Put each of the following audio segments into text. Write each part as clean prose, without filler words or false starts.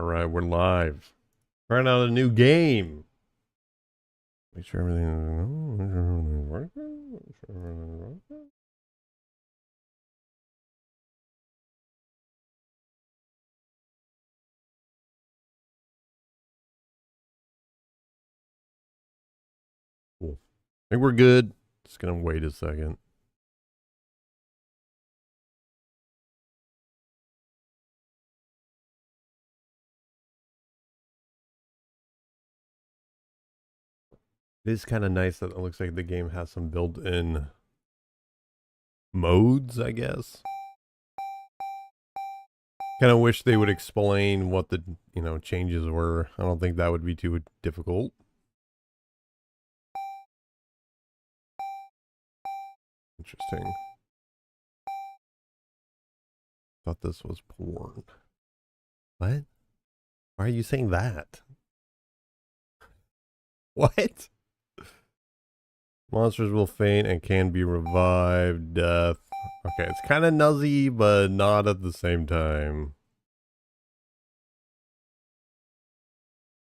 Alright, we're live. Trying out a new game. Make sure everything's working. Cool. I think we're good. Just gonna wait a second. It is kind of nice that it looks like the game has some built-in modes, I guess. Kind of wish they would explain what the, changes were. I don't think that would be too difficult. Interesting. Thought this was porn. What? Why are you saying that? What? Monsters will faint and can be revived. Death. Okay, it's kind of nuzzy, but not at the same time.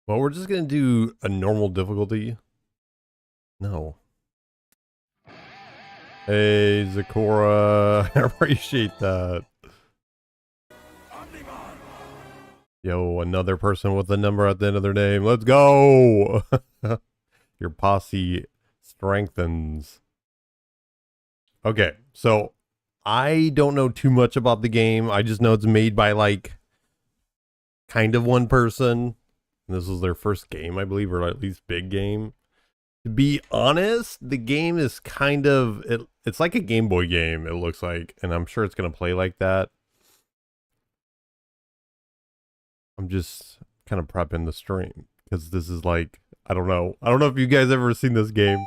Well, we're just going to do a normal difficulty. No. Hey, Zakora. I appreciate that. Yo, another person with a number at the end of their name. Let's go! Your posse strengthens. Okay, so I don't know too much about the game. I just know it's made by, like, kind of one person. This was their first game, I believe, or at least big game. To be honest, the game is kind of... It's like a Game Boy game, it looks like. And I'm sure it's going to play like that. I'm just kind of prepping the stream. Because this is like... I don't know. I don't know if you guys ever seen this game.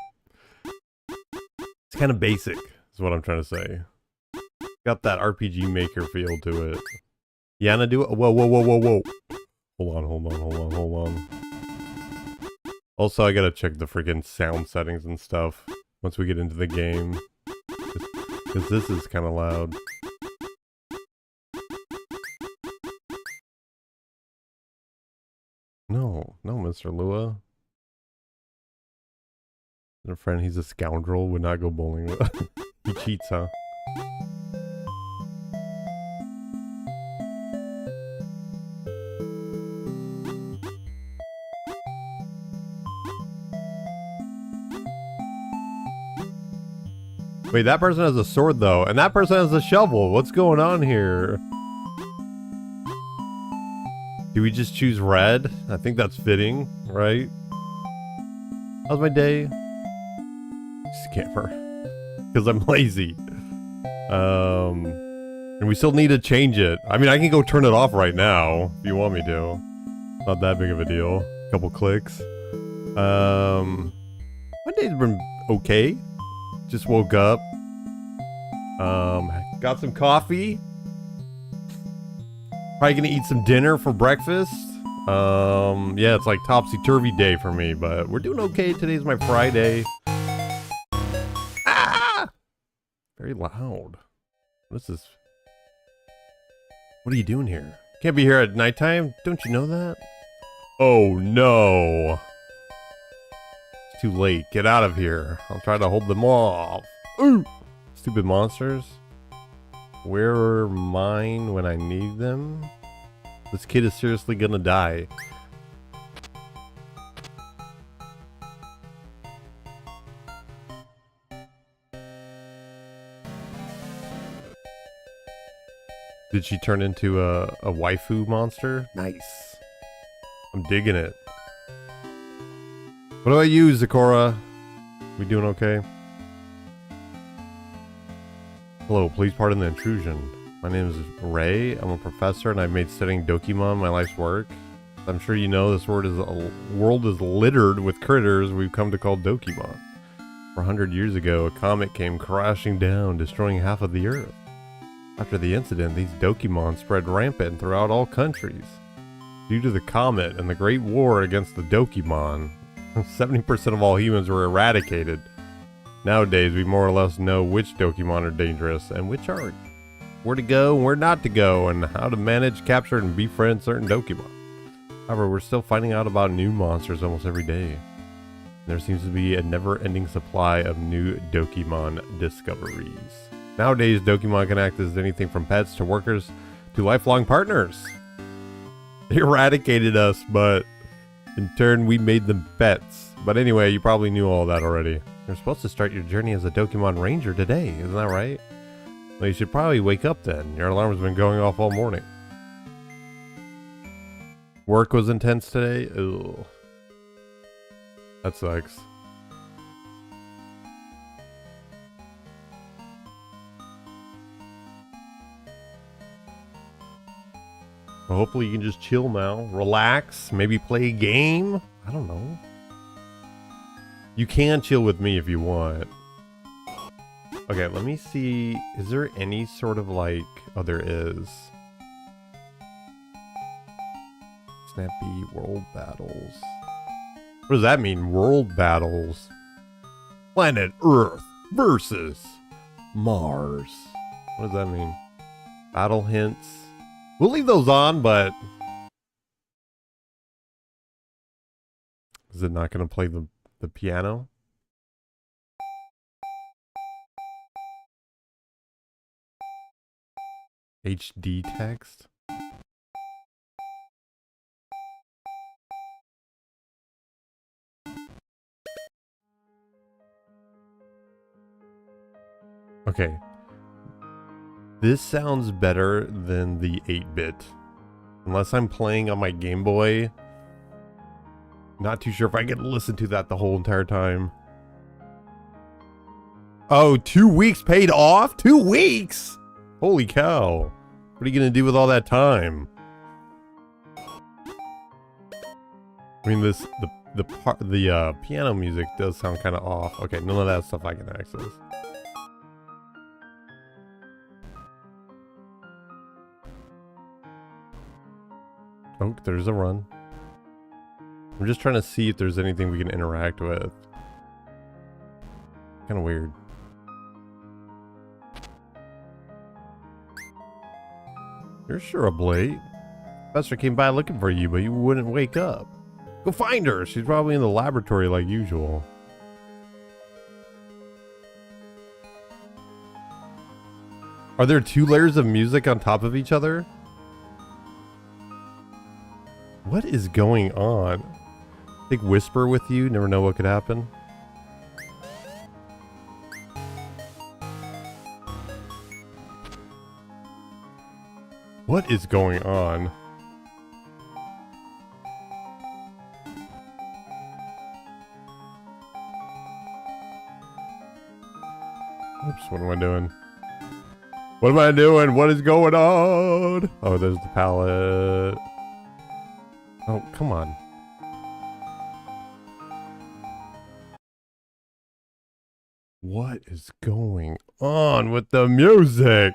It's kind of basic, is what I'm trying to say. Got that RPG Maker feel to it. Yana, do it. Whoa, whoa, whoa, whoa, whoa. Hold on. Also, I gotta check the freaking sound settings and stuff once we get into the game. Because this is kind of loud. No, Mr. Lua. Our friend, he's a scoundrel, would not go bowling with. He cheats, huh? Wait, that person has a sword though, and that person has a shovel. What's going on here? Do we just choose red? I think that's fitting, right? How's my day? Scammer. Because I'm lazy. And we still need to change it. I mean, I can go turn it off right now if you want me to. Not that big of a deal. A couple clicks. My day's been okay. Just woke up. Got some coffee. Probably gonna eat some dinner for breakfast. Yeah, it's like topsy-turvy day for me, but we're doing okay. Today's my Friday. Ah! Very loud. What is this? What are you doing here? Can't be here at nighttime? Don't you know that? Oh no. It's too late. Get out of here. I'll try to hold them off. Ooh! Stupid monsters. Where are mine when I need them? This kid is seriously gonna die. Did she turn into a waifu monster? Nice. I'm digging it. What about you, Zakora? We doing okay? Hello, please pardon the intrusion. My name is Ray. I'm a professor and I've made studying Dokimon my life's work. I'm sure you know this world is littered with critters we've come to call Dokimon. 400 years ago, a comet came crashing down, destroying half of the Earth. After the incident, these Dokimon spread rampant throughout all countries. Due to the comet and the Great War against the Dokimon, 70% of all humans were eradicated. Nowadays, we more or less know which Dokimon are dangerous and which aren't. Where to go and where not to go, and how to manage, capture, and befriend certain Dokimon. However, we're still finding out about new monsters almost every day. There seems to be a never-ending supply of new Dokimon discoveries. Nowadays, Dokimon can act as anything from pets to workers to lifelong partners. They eradicated us, but in turn, we made them pets. But anyway, you probably knew all that already. You're supposed to start your journey as a Dokimon Ranger today, isn't that right? Well, you should probably wake up then. Your alarm's been going off all morning. Work was intense today? Ugh. That sucks. Well, hopefully you can just chill now. Relax. Maybe play a game. I don't know. You can chill with me if you want. Okay, let me see. Is there any sort of like... Oh, there is. Snappy World Battles. What does that mean? World Battles. Planet Earth versus Mars. What does that mean? Battle hints. We'll leave those on, but... Is it not going to play the piano? HD text? Okay. This sounds better than the 8-bit. Unless I'm playing on my Game Boy. Not too sure if I can listen to that the whole entire time. Oh, 2 weeks paid off? 2 weeks? Holy cow. What are you going to do with all that time? I mean, the piano music does sound kind of off. Okay, none of that stuff I can access. Oh, there's a run. I'm just trying to see if there's anything we can interact with. Kind of weird. You're sure up late. Professor came by looking for you, but you wouldn't wake up. Go find her! She's probably in the laboratory like usual. Are there 2 layers of music on top of each other? What is going on? Big whisper with you, never know what could happen. What is going on? Oops, what am I doing? What am I doing? What is going on? Oh, there's the palette. Oh, come on. What is going on with the music?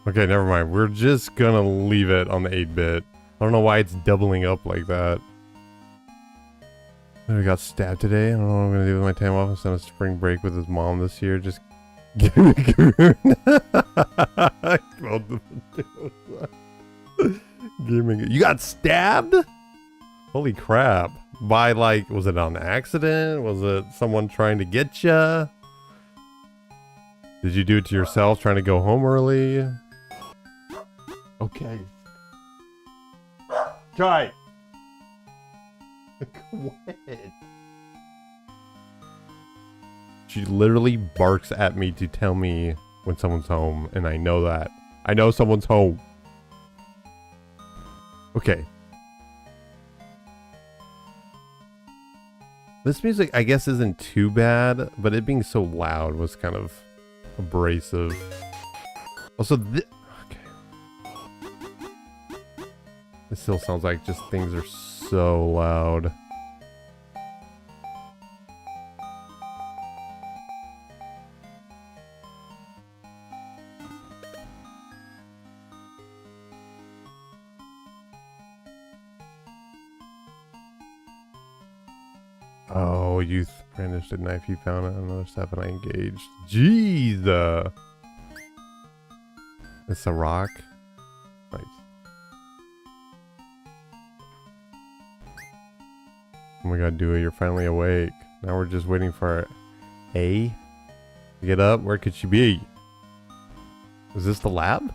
Okay, never mind. We're just gonna leave it on the 8-bit. I don't know why it's doubling up like that. I got stabbed today. I don't know what I'm gonna do with my time off instead of spring break with his mom this year. Just give me a goon. You got stabbed? Holy crap. By like, was it on accident? Was it someone trying to get you? Did you do it to yourself trying to go home early? Okay. Try. Quit. She literally barks at me to tell me when someone's home, and I know that. I know someone's home. Okay. This music, I guess, isn't too bad, but it being so loud was kind of abrasive. Also, okay. This still sounds like just things are so loud. Oh, youth brandished a knife you found on another step and I engaged. Jeez. It's a rock. Nice. Oh my god, Dewey, you're finally awake. Now we're just waiting for A to get up. Where could she be? Is this the lab?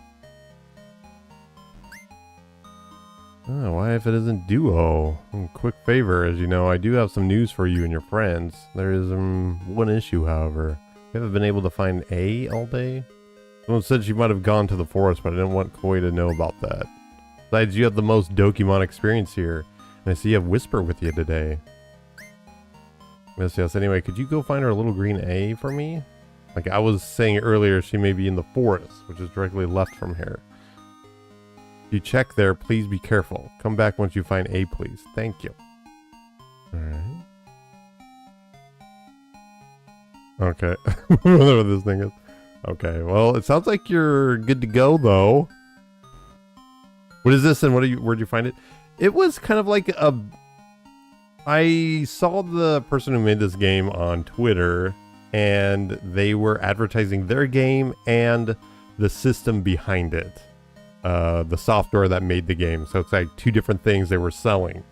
Oh, why if it isn't Duo? Quick favor, as you know, I do have some news for you and your friends. There is one issue, however. We haven't been able to find A all day. Someone said she might have gone to the forest, but I didn't want Koi to know about that. Besides, you have the most Dokimon experience here, and I see you have Whisper with you today. Yes, anyway, could you go find her little green A for me? Like I was saying earlier, she may be in the forest, which is directly left from here. If you check there, please be careful. Come back once you find A, please. Thank you. Alright. Okay. I don't know what this thing is. Okay, well, it sounds like you're good to go, though. What is this and where'd you find it? It was kind of like a... I saw the person who made this game on Twitter, and they were advertising their game and the system behind it. The software that made the game. So it's like two different things they were selling.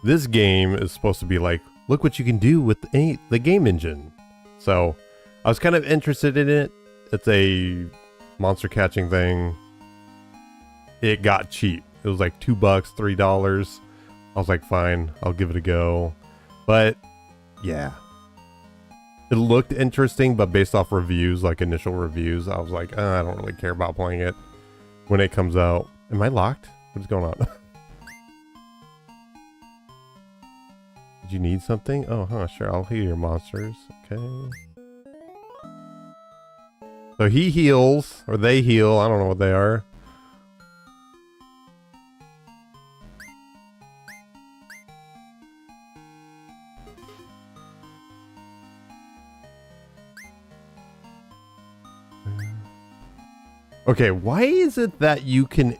This game is supposed to be like, look what you can do with the game engine. So I was kind of interested in it. It's a monster catching thing. It got cheap. It was like $2, $3. I was like, fine, I'll give it a go. But yeah, it looked interesting, but based off reviews, like initial reviews, I was like, I don't really care about playing it when it comes out. Am I locked? What is going on? Did you need something? Oh, huh, sure, I'll heal your monsters. Okay. So he heals, or they heal, I don't know what they are. Okay, why is it that you can...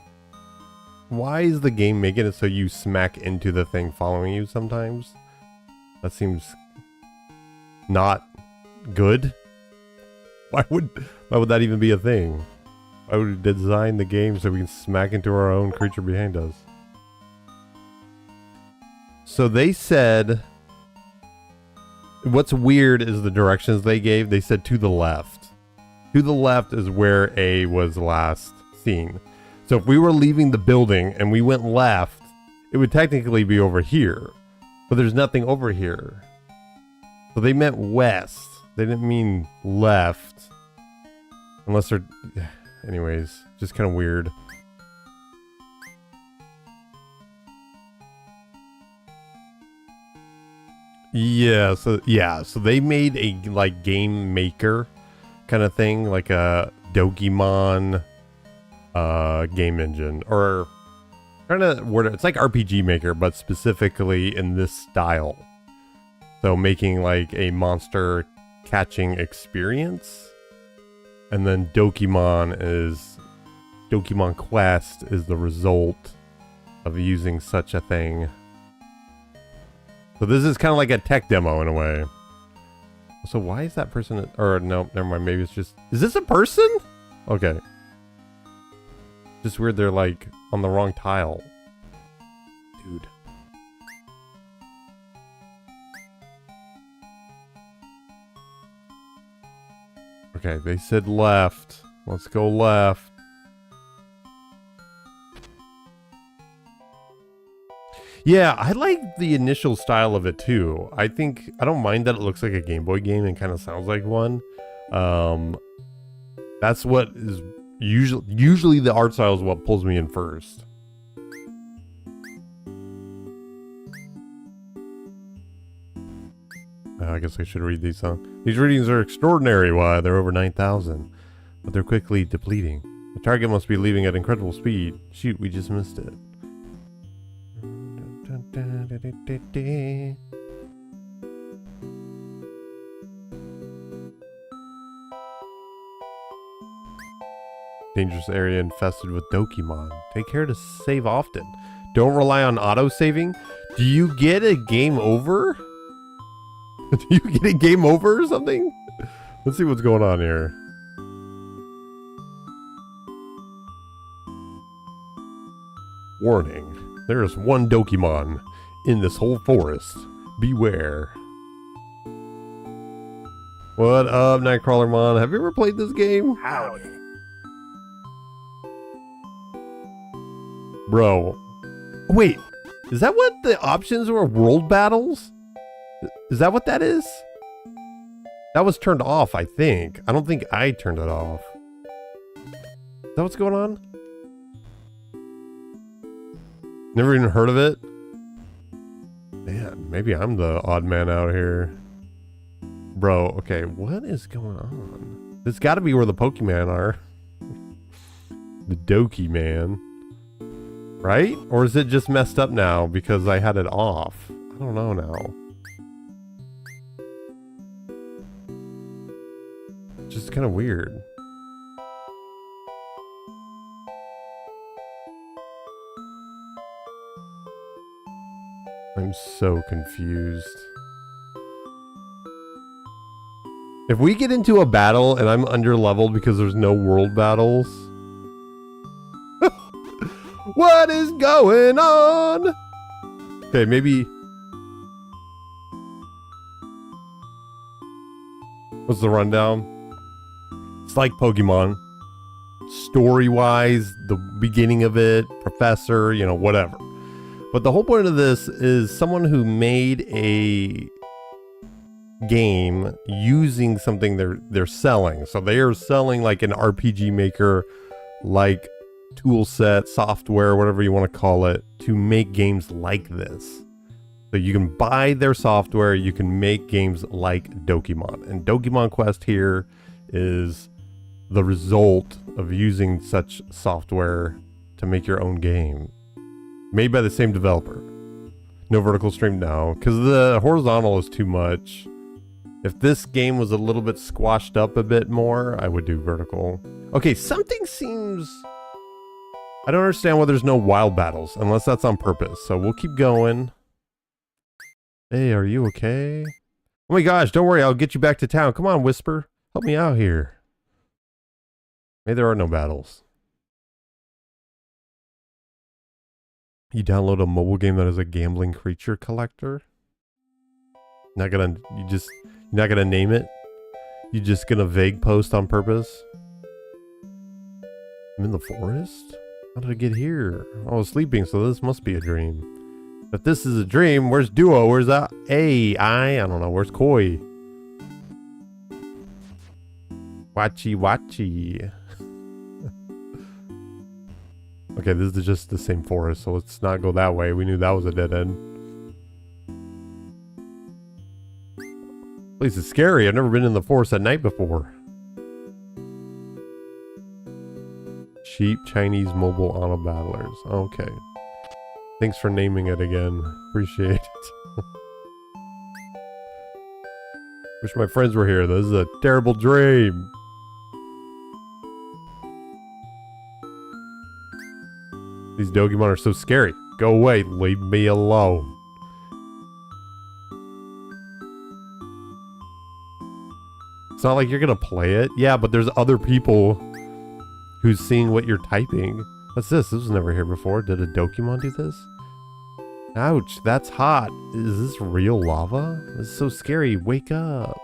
Why is the game making it so you smack into the thing following you sometimes? That seems... not good. Why would that even be a thing? Why would we design the game so we can smack into our own creature behind us? So they said... What's weird is the directions they gave. They said to the left. To the left is where A was last seen. So if we were leaving the building and we went left, it would technically be over here. But there's nothing over here. So they meant west. They didn't mean left. Unless they're... Anyways, just kind of weird. Yeah, so they made a like game maker kind of thing, like a Dokimon game engine, or kind of word it's like RPG Maker, but specifically in this style. So making like a monster catching experience, and then Dokimon Quest is the result of using such a thing. So this is kind of like a tech demo in a way. So why is that person... Or no, never mind. Maybe it's just... Is this a person? Okay. Just weird they're like on the wrong tile. Dude. Okay, they said left. Let's go left. Yeah, I like the initial style of it too. I don't mind that it looks like a Game Boy game and kind of sounds like one. That's what is usually the art style is what pulls me in first. I guess I should read these songs. These readings are extraordinary. Why, they're over 9,000, but they're quickly depleting. The target must be leaving at incredible speed. Shoot, we just missed it. Dangerous area infested with Dokimon. Take care to save often. Don't rely on auto-saving. Do you get a game over? Do you get a game over or something? Let's see what's going on here. Warning, there is one Dokimon in this whole forest. Beware. What up, Nightcrawlermon? Have you ever played this game? Howdy. Bro. Wait, is that what the options were? World battles? Is that what that is? That was turned off, I think. I don't think I turned it off. Is that what's going on? Never even heard of it? Man, maybe I'm the odd man out here. Bro, okay, what is going on? This got to be where the Pokemon are. The Dokimon. Right? Or is it just messed up now because I had it off? I don't know now. Just kind of weird. I'm so confused. If we get into a battle and I'm under-leveled because there's no world battles... What is going on? Okay, maybe... What's the rundown? It's like Pokemon. Story-wise, the beginning of it, professor, you know, whatever. But the whole point of this is someone who made a game using something they're selling. So they are selling like an RPG maker, like tool set, software, whatever you want to call it, to make games like this. So you can buy their software, you can make games like Dokimon. And Dokimon Quest here is the result of using such software to make your own game. Made by the same developer. No vertical stream now, because the horizontal is too much. If this game was a little bit squashed up a bit more, I would do vertical. Okay, something seems... I don't understand why there's no wild battles, unless that's on purpose. So we'll keep going. Hey, are you okay? Oh my gosh, don't worry, I'll get you back to town. Come on, Whisper. Help me out here. Maybe there are no battles. You download a mobile game that is a gambling creature collector? You're not gonna name it? You just gonna vague post on purpose? I'm in the forest? How did I get here? I was sleeping, so this must be a dream. If this is a dream, where's Duo? Where's that? I don't know. Where's Koi? Watchy. Okay, this is just the same forest, so let's not go that way. We knew that was a dead end. Place is scary. I've never been in the forest at night before. Cheap Chinese mobile auto battlers. Okay. Thanks for naming it again. Appreciate it. Wish my friends were here. This is a terrible dream. These Dokimon are so scary. Go away. Leave me alone. It's not like you're gonna play it. Yeah, but there's other people who's seeing what you're typing. What's this? This was never here before. Did a Dokimon do this? Ouch, that's hot. Is this real lava? This is so scary. Wake up.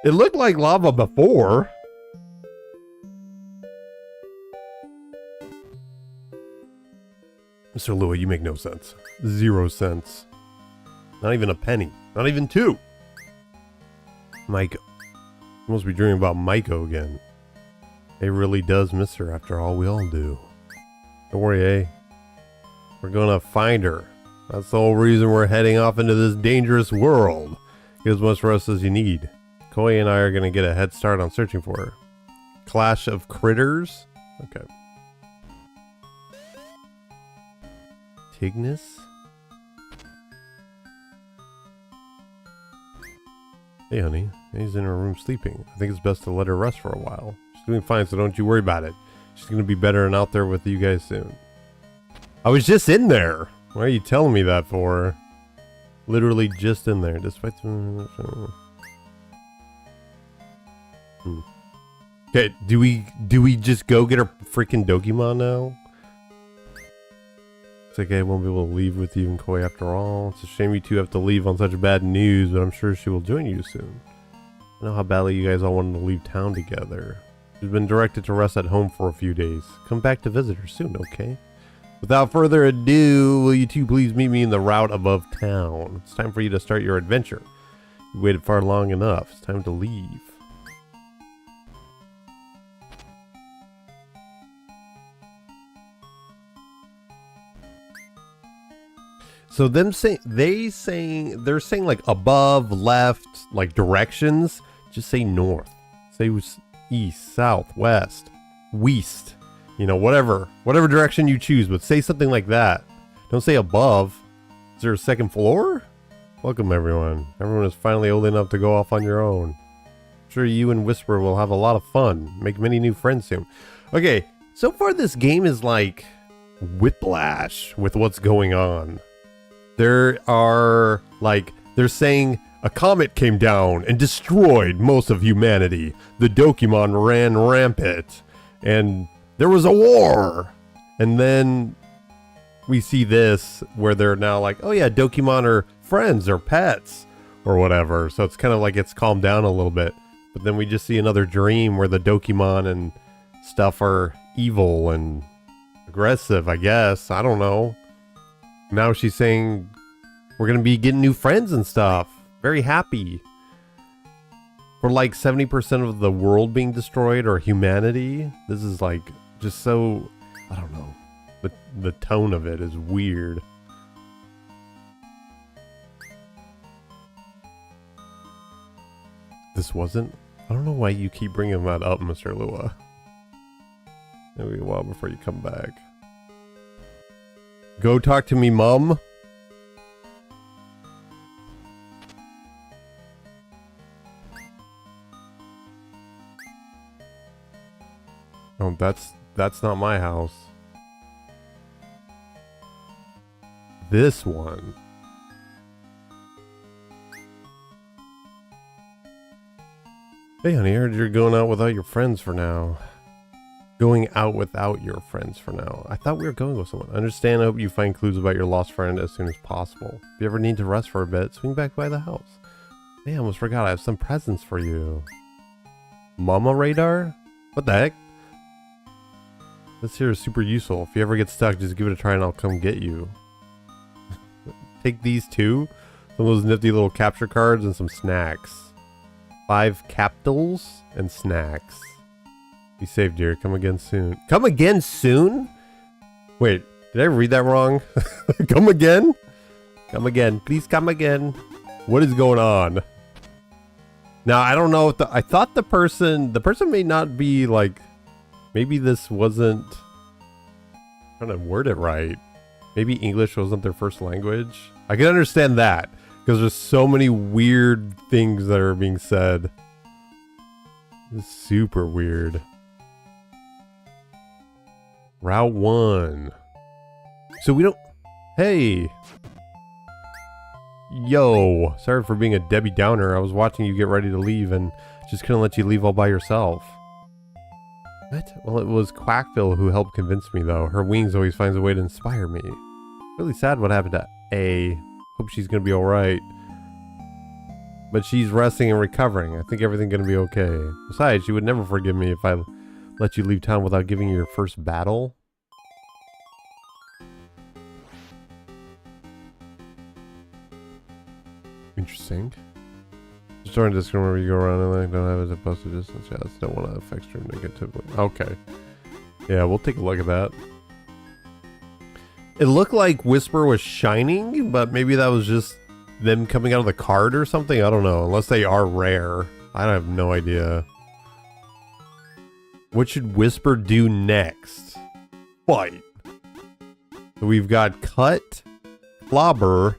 It looked like lava before. Mr. Lua, you make no sense. 0 cents. Not even a penny. Not even 2. Mike. You must be dreaming about Maiko again. It really does miss her after all we all do. Don't worry, eh? We're gonna find her. That's the whole reason we're heading off into this dangerous world. Get as much rest as you need. Koi and I are gonna get a head start on searching for her. Clash of critters? Okay. Tignis? Hey, honey. He's in her room sleeping. I think it's best to let her rest for a while. She's doing fine, so don't you worry about it. She's going to be better and out there with you guys soon. I was just in there. Why are you telling me that for? Literally just in there. Despite some... Okay, do we just go get our freaking Dokimon now? It's okay, I won't be able to leave with you and Koi after all. It's a shame you two have to leave on such bad news, but I'm sure she will join you soon. I know how badly you guys all wanted to leave town together. She's been directed to rest at home for a few days. Come back to visit her soon, okay? Without further ado, will you two please meet me in the route above town? It's time for you to start your adventure. You waited far long enough. It's time to leave. So they're saying like above, left, like directions. Just say north. Say east, south, west, west. You know, whatever direction you choose, but say something like that. Don't say above. Is there a second floor? Welcome everyone. Everyone is finally old enough to go off on your own. I'm sure you and Whisper will have a lot of fun. Make many new friends soon. Okay, so far this game is like whiplash with what's going on. There are, like, they're saying a comet came down and destroyed most of humanity. The Dokimon ran rampant. And there was a war. And then we see this where they're now like, oh yeah, Dokimon are friends or pets or whatever. So it's kind of like it's calmed down a little bit. But then we just see another dream where the Dokimon and stuff are evil and aggressive, I guess. I don't know. Now she's saying we're going to be getting new friends and stuff. Very happy. For like 70% of the world being destroyed or humanity. This is like just so, I don't know. The tone of it is weird. This wasn't? I don't know why you keep bringing that up, Mr. Lua. Maybe a while before you come back. Go talk to me, Mum. Oh, that's not my house. This one. Hey, honey, I heard you're going out without your friends for now. Going out without your friends for now. I thought we were going with someone. I understand. I hope you find clues about your lost friend as soon as possible. If you ever need to rest for a bit, swing back by the house. Hey, I almost forgot. I have some presents for you. Mama radar? What the heck? This here is super useful. If you ever get stuck, just give it a try and I'll come get you. Take these two. Some of those nifty little capture cards and some snacks. 5 capsules and snacks. Be safe, dear. Come again soon. Come again soon? Wait, did I read that wrong? Come again? Come again. Please come again. What is going on? Now, I don't know if I thought the person may not be like, maybe this wasn't, I'm trying to word it right. Maybe English wasn't their first language. I can understand that because there's so many weird things that are being said. It's super weird. Route 1. So we don't... Hey! Yo! Sorry for being a Debbie Downer. I was watching you get ready to leave and just couldn't let you leave all by yourself. What? Well, it was Quackville who helped convince me, though. Her wings always finds a way to inspire me. Really sad what happened to A. Hope she's gonna be alright. But she's resting and recovering. I think everything's gonna be okay. Besides, she would never forgive me if I let you leave town without giving you your first battle. Interesting. Starting to discover where you go around and like don't have it supposed to distance. Yeah, that's don't want to affect stream negatively. Okay. Yeah, we'll take a look at that. It looked like Whisper was shining, but maybe that was just them coming out of the card or something. I don't know. Unless they are rare. I have no idea. What should Whisper do next? Fight. So we've got Cut, Flobber,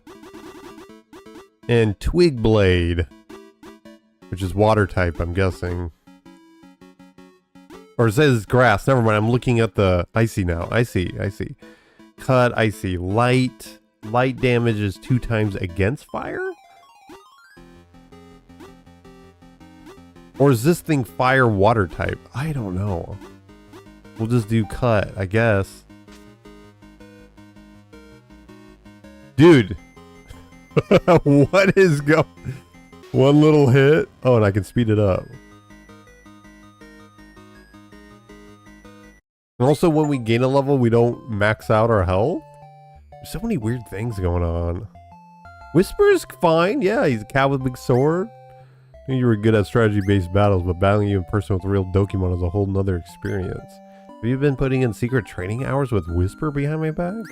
and Twig Blade. Which is water type, I'm guessing. Or it says grass. Never mind. I'm looking at the... I see now. I see. Cut. I see. Light. Light damage is 2 times against fire? Or is this thing fire water type? I don't know. We'll just do cut, I guess. Dude. What is going? One little hit. Oh, and I can speed it up. And also, when we gain a level, we don't max out our health. There's so many weird things going on. Whisper's fine. Yeah, he's a cat with a big sword. I knew you were good at strategy-based battles, but battling you in person with a real Dokimon is a whole nother experience. Have you been putting in secret training hours with Whisper behind my back?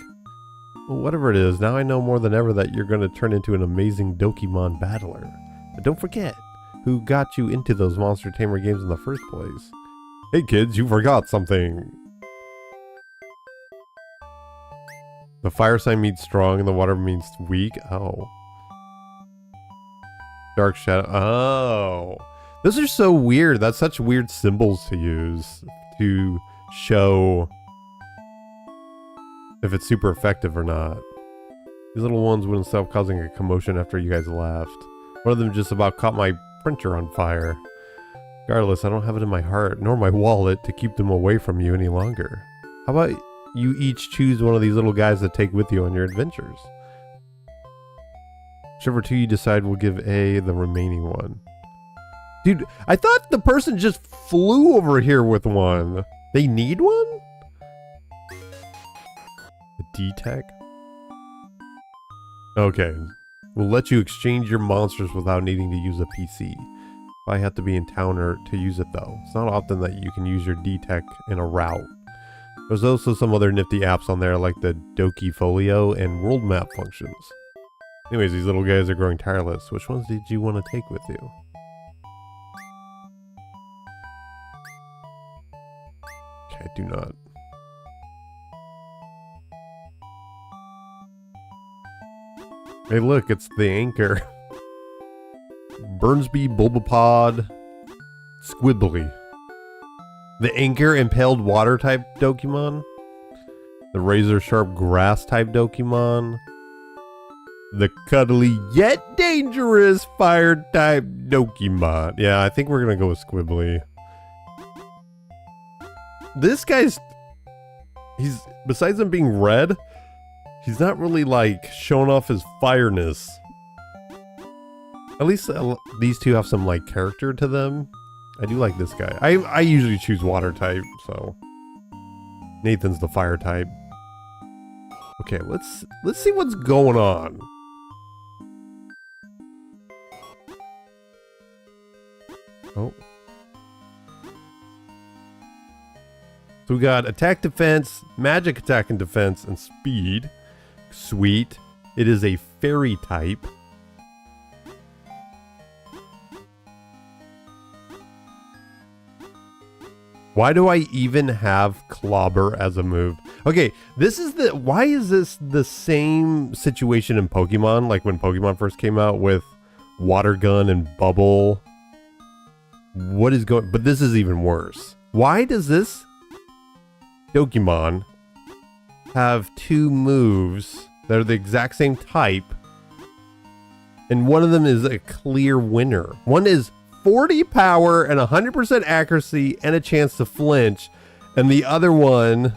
Well, whatever it is, now I know more than ever that you're going to turn into an amazing Dokimon battler. But don't forget who got you into those Monster Tamer games in the first place. Hey kids, you forgot something. The fire sign means strong and the water means weak. Oh. Dark shadow. Oh. Those are so weird. That's such weird symbols to use to show if it's super effective or not. These little ones wouldn't stop causing a commotion after you guys left. One of them just about caught my printer on fire. Regardless, I don't have it in my heart, nor my wallet, to keep them away from you any longer. How about you each choose one of these little guys to take with you on your adventures? Whichever two you decide will give A the remaining one. Dude, I thought the person just flew over here with one. They need one? The D-Tech? Okay. We'll let you exchange your monsters without needing to use a PC. I have to be in town or to use it though. It's not often that you can use your D-Tech in a route. There's also some other nifty apps on there like the Doki Folio and World Map functions. Anyways, these little guys are growing tireless. Which ones did you want to take with you? Okay, do not. Hey look, it's the anchor. Burnsby, Bulbapod, Squibbly. The anchor impaled water type Dokimon. The razor sharp grass type Dokimon. The cuddly yet dangerous fire type Dokimon. Yeah, I think we're gonna go with Squibbly. This guy's... he's... besides him being red, he's not really like showing off his fireness. At least these two have some like character to them. I do like this guy. I usually choose water type, so Nathan's the fire type. Okay, let's see what's going on. Oh. So we got attack, defense, magic attack and defense, and speed. Sweet. It is a fairy type. Why do I even have Clobber as a move? Okay, this is the... why is this the same situation in Pokemon? Like when Pokemon first came out with Water Gun and Bubble. What is going... but this is even worse. Why does this Dokimon have two moves that are the exact same type, and one of them is a clear winner? One is 40 power and 100% accuracy and a chance to flinch, and the other one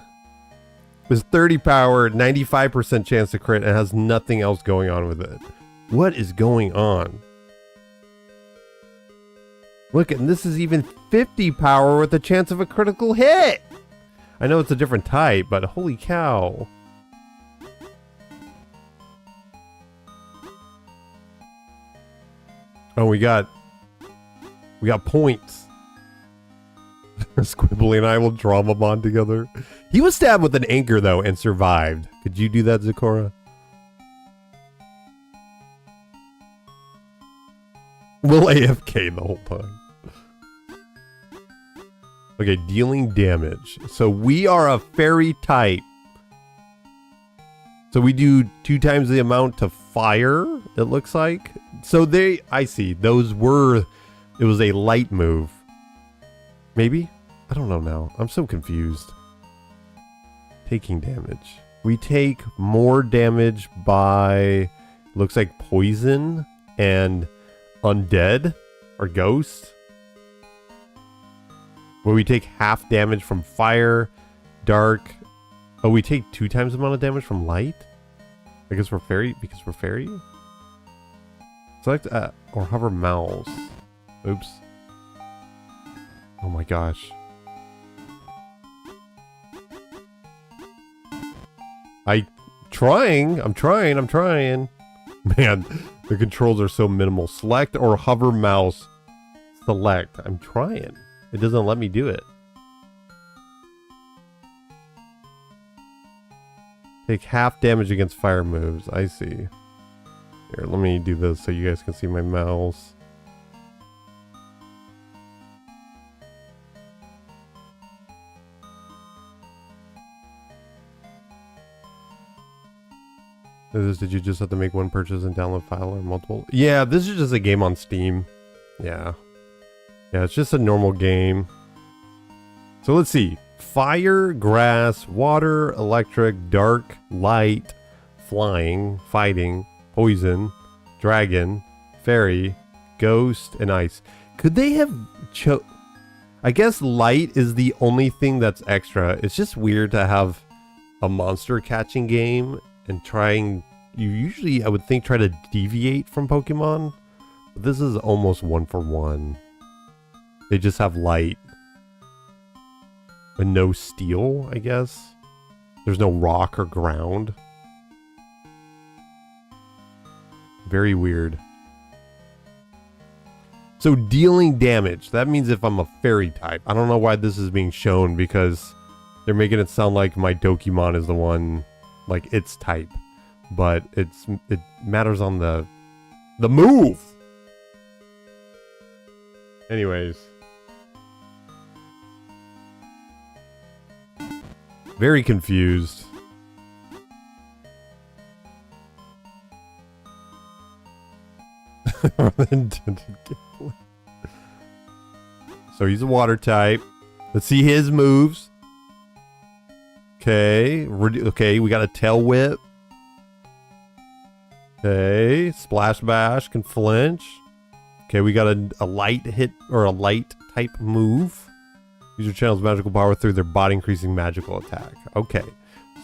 is 30 power, 95% chance to crit, and has nothing else going on with it. What is going on? Look, and this is even 50 power with a chance of a critical hit. I know it's a different type, but holy cow. Oh, we got points. Squibbly and I will draw them on together. He was stabbed with an anchor though and survived. Could you do that, Zakora? We'll AFK the whole time. Okay, dealing damage. So we are a fairy type. So we do 2 times the amount to fire, it looks like. So I see, those were... it was a light move. Maybe? I don't know now. I'm so confused. Taking damage. We take more damage by... looks like poison and undead or ghost. Where we take half damage from fire, dark. Oh, we take 2 times the amount of damage from light? I guess we're fairy, because we're fairy? Select or hover mouse. Oops. Oh my gosh. I'm trying. Man, the controls are so minimal. Select or hover mouse. Select. I'm trying. It doesn't let me do it. Take half damage against fire moves. I see. Here, let me do this so you guys can see my mouse. Did you just have to make one purchase and download file or multiple? Yeah, this is just a game on Steam. Yeah. Yeah, it's just a normal game. So let's see. Fire, grass, water, electric, dark, light, flying, fighting, poison, dragon, fairy, ghost, and ice. Could they have I guess light is the only thing that's extra. It's just weird to have a monster catching game and you usually, I would think, try to deviate from Pokemon. But this is almost 1-for-1. They just have light. And no steel, I guess. There's no rock or ground. Very weird. So dealing damage. That means if I'm a fairy type. I don't know why this is being shown because they're making it sound like my Dokimon is the one, like its type. But it matters on the move. Anyways. Very confused. So he's a water type. Let's see his moves. Okay. Okay, we got a tail whip. Okay. Splash bash can flinch. Okay, we got a light hit or a light type move. User channels magical power through their body increasing magical attack. Okay.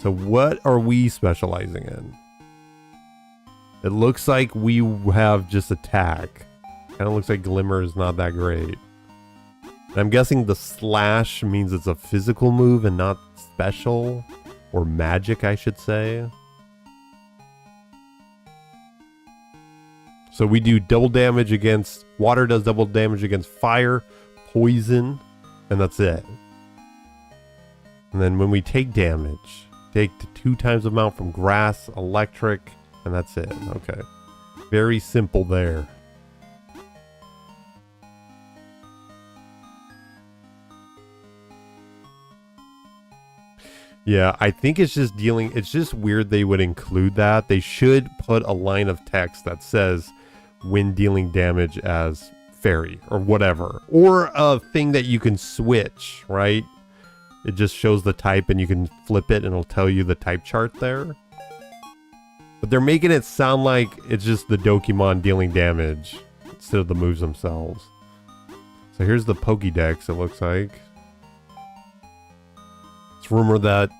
So what are we specializing in? It looks like we have just attack. Kind of looks like Glimmer is not that great. And I'm guessing the slash means it's a physical move and not special. Or magic, I should say. So we do double damage against... Water does double damage against fire, poison, and that's it. And then when we take damage, take 2 times the amount from grass, electric, and that's it. Okay. Very simple there. Yeah, I think it's just dealing... It's just weird they would include that. They should put a line of text that says when dealing damage as fairy or whatever. Or a thing that you can switch, right? It just shows the type and you can flip it and it'll tell you the type chart there. But they're making it sound like it's just the Dokimon dealing damage instead of the moves themselves. So here's the Pokédex, it looks like. It's rumored that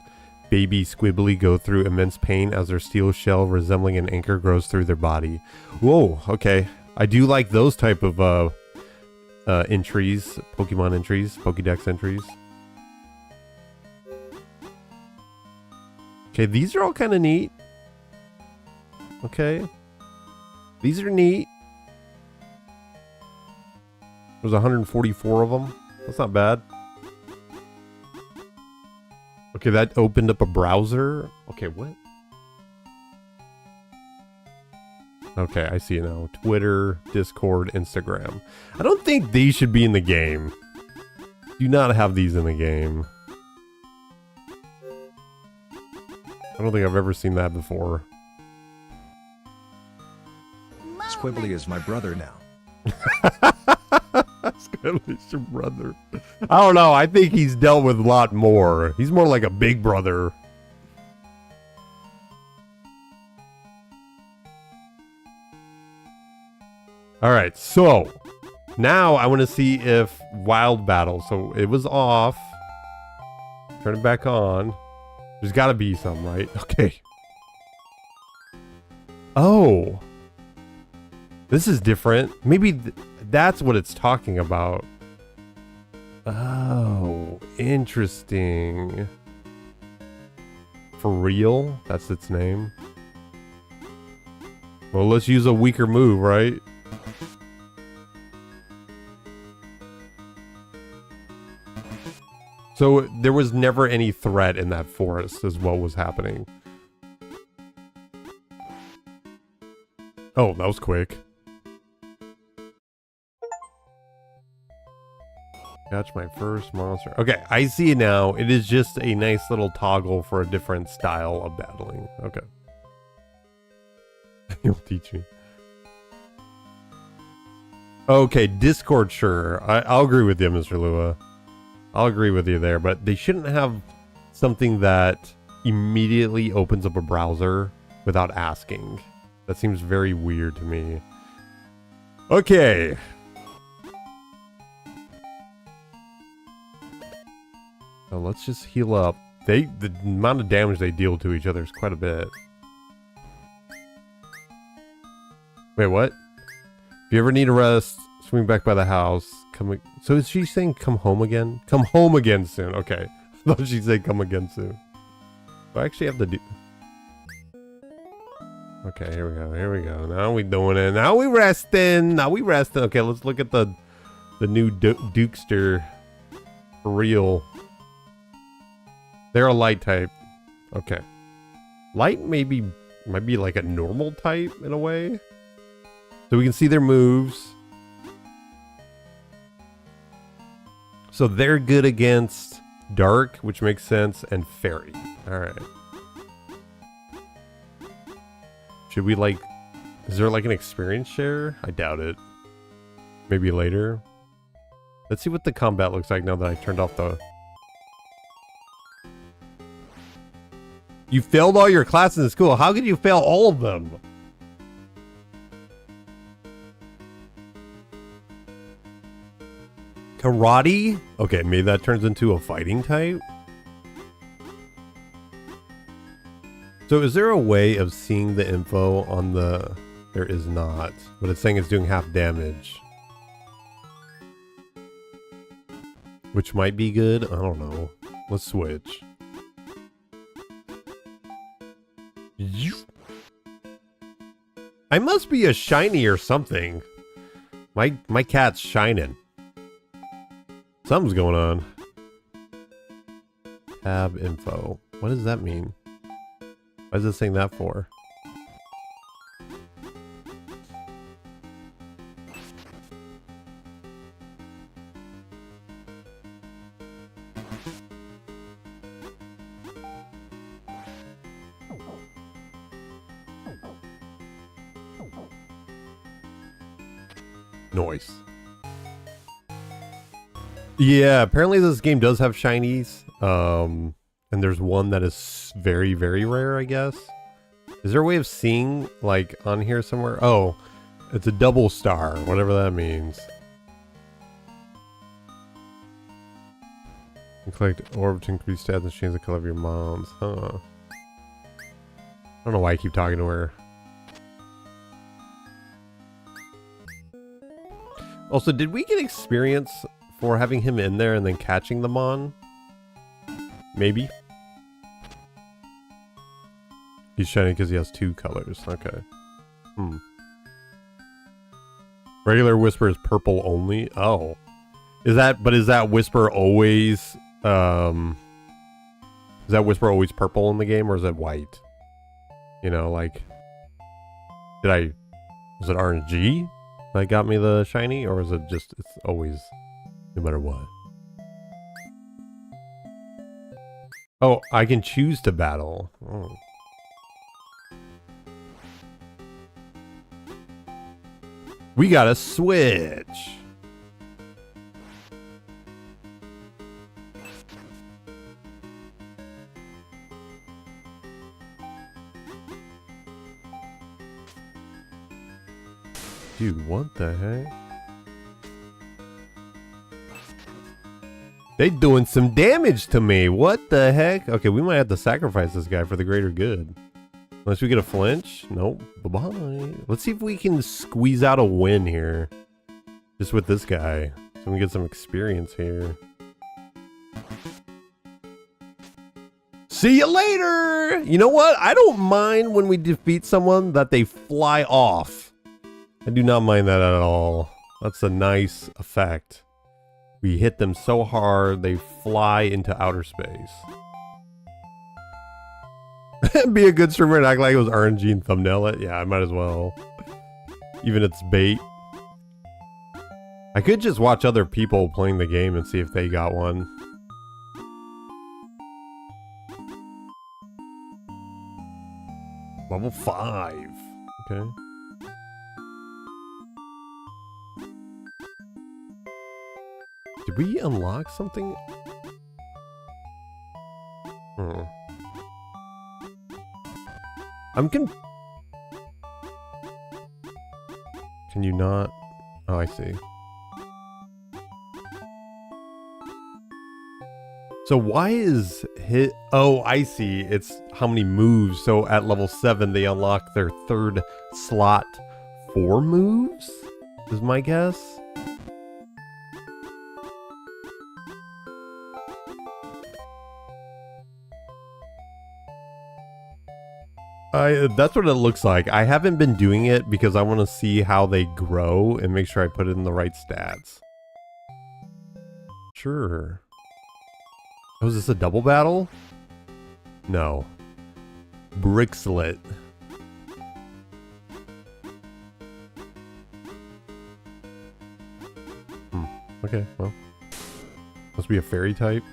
baby Squibbly go through immense pain as their steel shell resembling an anchor grows through their body. Whoa, okay. I do like those type of entries, Pokemon entries, Pokédex entries. Okay, these are all kind of neat. Okay. These are neat. There's 144 of them. That's not bad. Okay, that opened up a browser. Okay, what? Okay, I see now. Twitter, Discord, Instagram. I don't think these should be in the game. Do not have these in the game. I don't think I've ever seen that before. Squibbly is my brother now. Squibbly's your brother. I don't know. I think he's dealt with a lot more. He's more like a big brother. Alright, so Now I want to see if wild battle. So it was off. Turn it back on. There's got to be some, right? Okay. Oh. This is different. Maybe that's what it's talking about. Oh, interesting. For real? That's its name. Well, let's use a weaker move, right? So there was never any threat in that forest is what was happening. Oh, that was quick. Catch my first monster. Okay, I see it now. It is just a nice little toggle for a different style of battling. Okay. You'll teach me. Okay, Discord, sure. I'll agree with you, Mr. Lua. I'll agree with you there, but they shouldn't have something that immediately opens up a browser without asking. That seems very weird to me. Okay. So let's just heal up. The amount of damage they deal to each other is quite a bit. Wait, what? If you ever need a rest, swing back by the house. So is she saying come home again? Come home again soon. Okay. I thought she'd say come again soon. Do I actually have to do... Okay, here we go. Here we go. Now we doing it. Now we resting. Now we resting. Okay, let's look at the new Dukester. For real. They're a light type. Okay. Light might be like a normal type in a way. So we can see their moves. So they're good against dark, which makes sense, and fairy. Alright. Should we like... Is there like an experience share? I doubt it. Maybe later. Let's see what the combat looks like now that I turned off the... You failed all your classes in school. How could you fail all of them? Karate? Okay, maybe that turns into a fighting type. So is there a way of seeing the info on the... There is not. But it's saying it's doing half damage. Which might be good. I don't know. Let's switch. I must be a shiny or something. My cat's shining. Something's going on. Tab info. What does that mean? Why is it saying that for? Noise. Yeah, apparently this game does have shinies. And there's one that is very, very rare, I guess. Is there a way of seeing, like, on here somewhere? Oh, it's a double star, whatever that means. You collect orb to increase stats and change the color of your mons. Huh. I don't know why I keep talking to her. Also, did we get experience for having him in there and then catching the mon? Maybe. He's shiny because he has two colors. Okay. Regular Whisper is purple only. Oh. Is that Whisper always is that Whisper always purple in the game, or is it white? You know, like, was it RNG that got me the shiny, or is it just, it's always, no matter what? Oh, I can choose to battle. Oh. We gotta switch. Dude, what the heck? They doing some damage to me. What the heck? Okay, we might have to sacrifice this guy for the greater good. Unless we get a flinch. Nope. Bye-bye. Let's see if we can squeeze out a win here. Just with this guy. So we get some experience here. See you later! You know what? I don't mind when we defeat someone that they fly off. I do not mind that at all. That's a nice effect. We hit them so hard, they fly into outer space. Be a good streamer and act like it was RNG and thumbnail it. Yeah, I might as well. Even it's bait. I could just watch other people playing the game and see if they got one. Level 5. Okay. Did we unlock something? Can you not? Oh, I see. So why is hit? Oh, I see. It's how many moves. So at level 7, they unlock their third slot. 4 moves? Is my guess. That's what it looks like. I haven't been doing it because I want to see how they grow and make sure I put it in the right stats. Sure. Oh, is this a double battle? No. Brixlet. Okay, well. Must be a fairy type.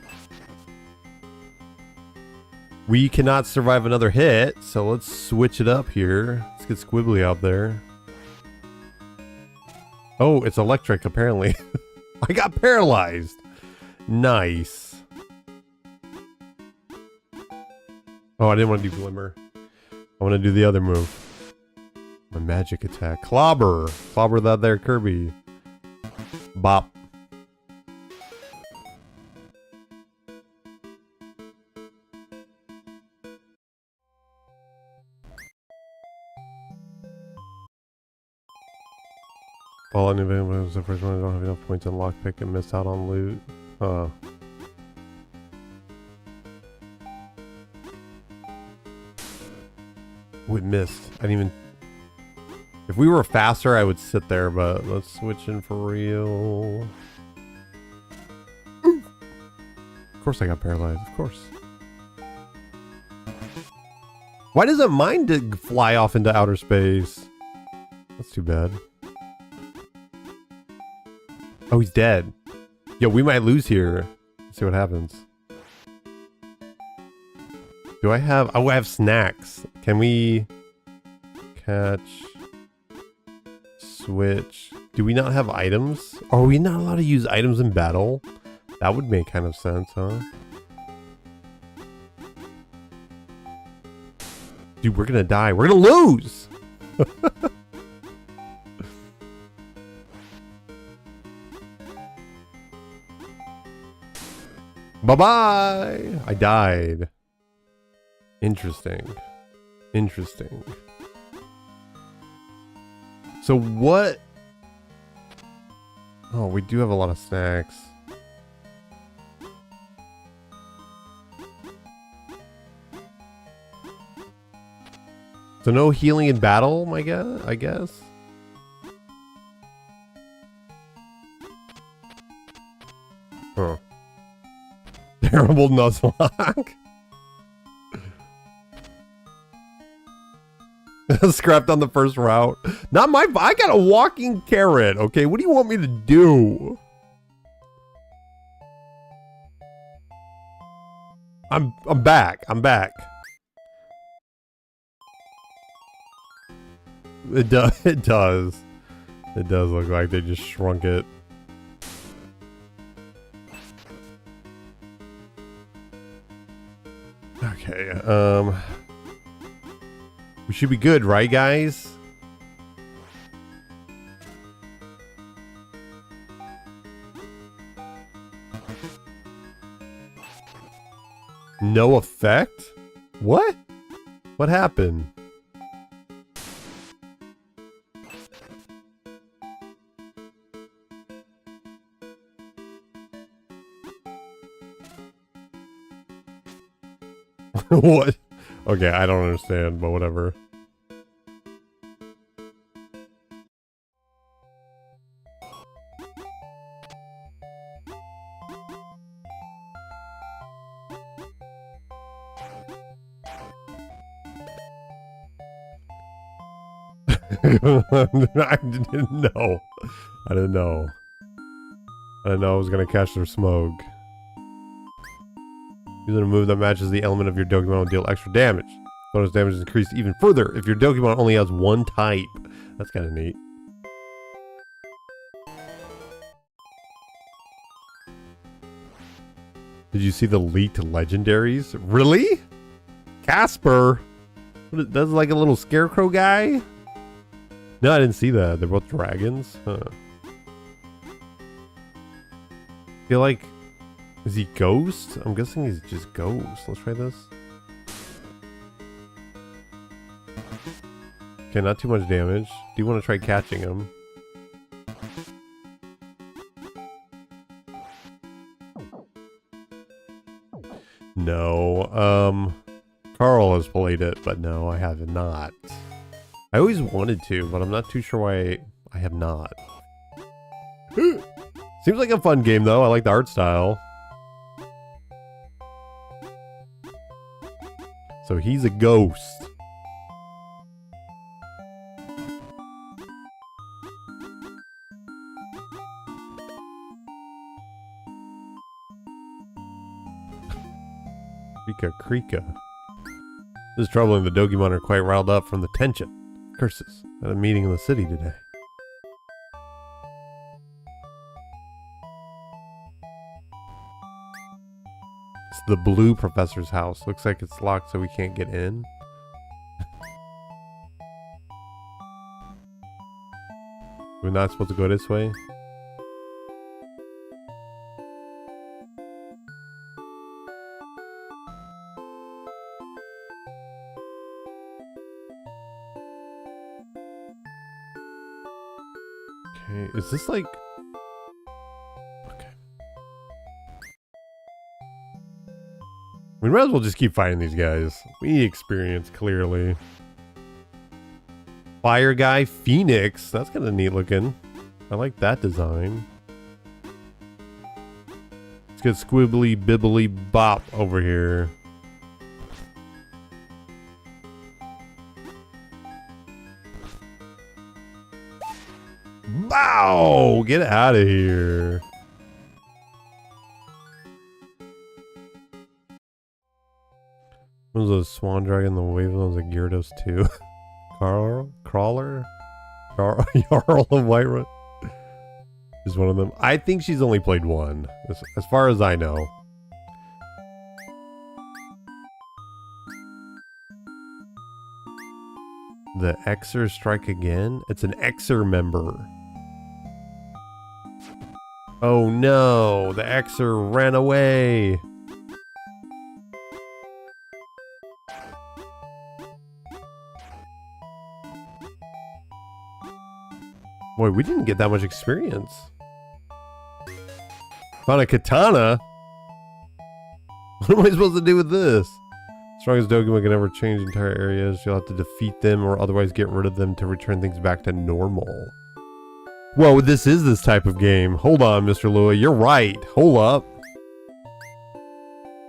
We cannot survive another hit, so let's switch it up here. Let's get Squibbly out there. Oh, it's electric, apparently. I got paralyzed. Nice. Oh, I didn't want to do Glimmer. I want to do the other move. My magic attack. Clobber. Clobber that there, Kirby. Bop. All I knew was the first one. I don't have enough points on lockpick and missed out on loot. Huh. We missed. I didn't even. If we were faster, I would sit there, but let's switch in for real. Of course I got paralyzed. Of course. Why doesn't mine fly off into outer space? That's too bad. Oh, he's dead. Yo, we might lose here. Let's see what happens. Do I have... Oh, I have snacks. Can we... Catch... Switch... Do we not have items? Are we not allowed to use items in battle? That would make kind of sense, huh? Dude, we're gonna die. We're gonna lose! Bye-bye! I died. Interesting. Interesting. So what... Oh, we do have a lot of snacks. So no healing in battle, I guess? Huh. Terrible Nuzlocke. Scrapped on the first route. Not my... I got a walking carrot, okay? What do you want me to do? I'm back. I'm back. It does. It does. It does look like they just shrunk it. Okay, we should be good, right, guys? no effect? What? What happened? What? Okay, I don't understand, but whatever. I didn't know. I didn't know. I didn't know I was gonna catch their smoke. Using a move that matches the element of your Dokimon will deal extra damage. Bonus damage is increased even further if your Dokimon only has one type. That's kind of neat. Did you see the leaked legendaries? Really? Casper? That's like a little scarecrow guy? No, I didn't see that. They're both dragons? Huh. Feel like... Is he ghost? I'm guessing he's just ghost. Let's try this. Okay, not too much damage. Do you want to try catching him? No. Carl has played it, but no, I have not. I always wanted to, but I'm not too sure why I have not. Seems like a fun game, though. I like the art style. So he's a ghost. Krika. This is troubling. The Dokimon are quite riled up from the tension. Curses. At a meeting in the city today. It's the blue professor's house. Looks like it's locked so we can't get in. We're not supposed to go this way? Okay, is this like... Okay. We might as well just keep fighting these guys. We need experience, clearly. Fire guy, Phoenix. That's kind of neat looking. I like that design. Let's get squibbly bibbly bop over here. Bow! Get out of here. What was a swan dragon? The wave was a Gyarados too. Crawler? Jarl of Whiterun is one of them. I think she's only played one, as far as I know. The Xer strike again? It's an Xer member. Oh no, the Xer ran away. Boy, we didn't get that much experience. Found a katana? What am I supposed to do with this? Strongest Dokimon can never change entire areas. You'll have to defeat them or otherwise get rid of them to return things back to normal. Whoa, this is this type of game. Hold on, Mr. Lua. You're right. Hold up.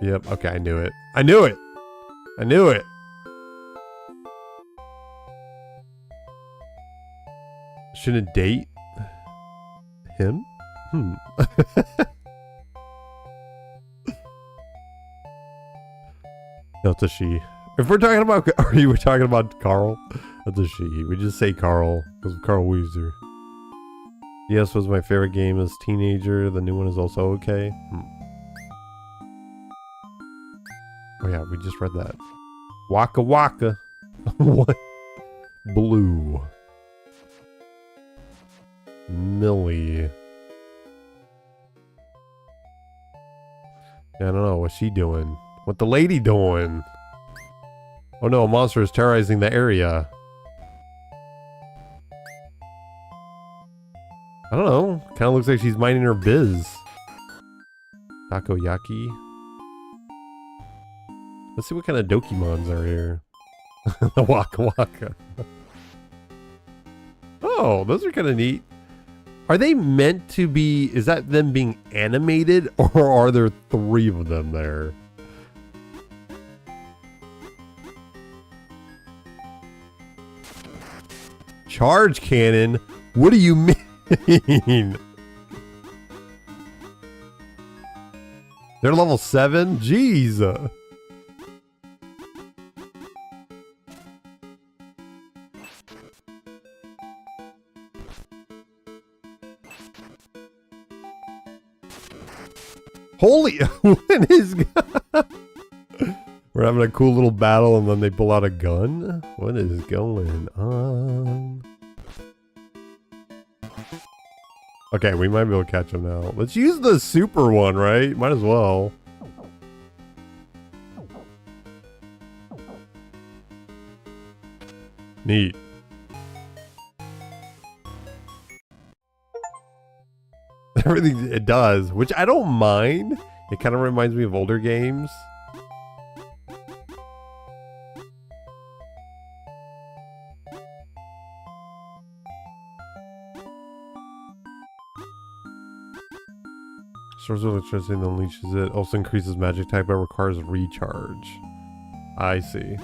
Yep, okay, I knew it. I knew it! I knew it! Shouldn't date him? No, it's a she. If we're talking about, are you were talking about Carl? That's a she. We just say Carl because of Carl Weezer. Yes, was my favorite game as teenager. The new one is also okay. Oh yeah, we just read that. Waka Waka. What? Blue. Millie. Yeah, I don't know. What's she doing? What the lady doing? Oh no, a monster is terrorizing the area. I don't know. Kind of looks like she's minding her biz. Takoyaki. Let's see what kind of Dokimons are here. The Waka Waka. Oh, those are kind of neat. Are they meant to be... Is that them being animated? Or are there 3 of them there? Charge cannon? What do you mean? They're level 7? Jeez. Holy, what is... We're having a cool little battle and then they pull out a gun? What is going on? Okay, we might be able to catch him now. Let's use the super one, right? Might as well. Neat. Everything it does, which I don't mind. It kind of reminds me of older games. Source of electricity unleashes it. Also increases magic type, but requires recharge. I see.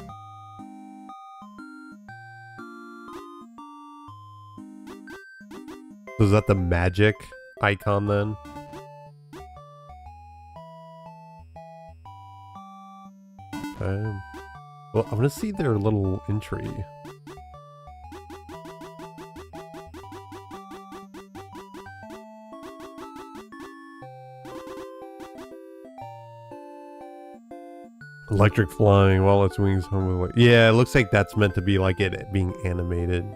So is that the magic icon then? Okay. Well, I want to see their little entry. Electric flying while its wings hum with... Yeah, it looks like that's meant to be like it being animated.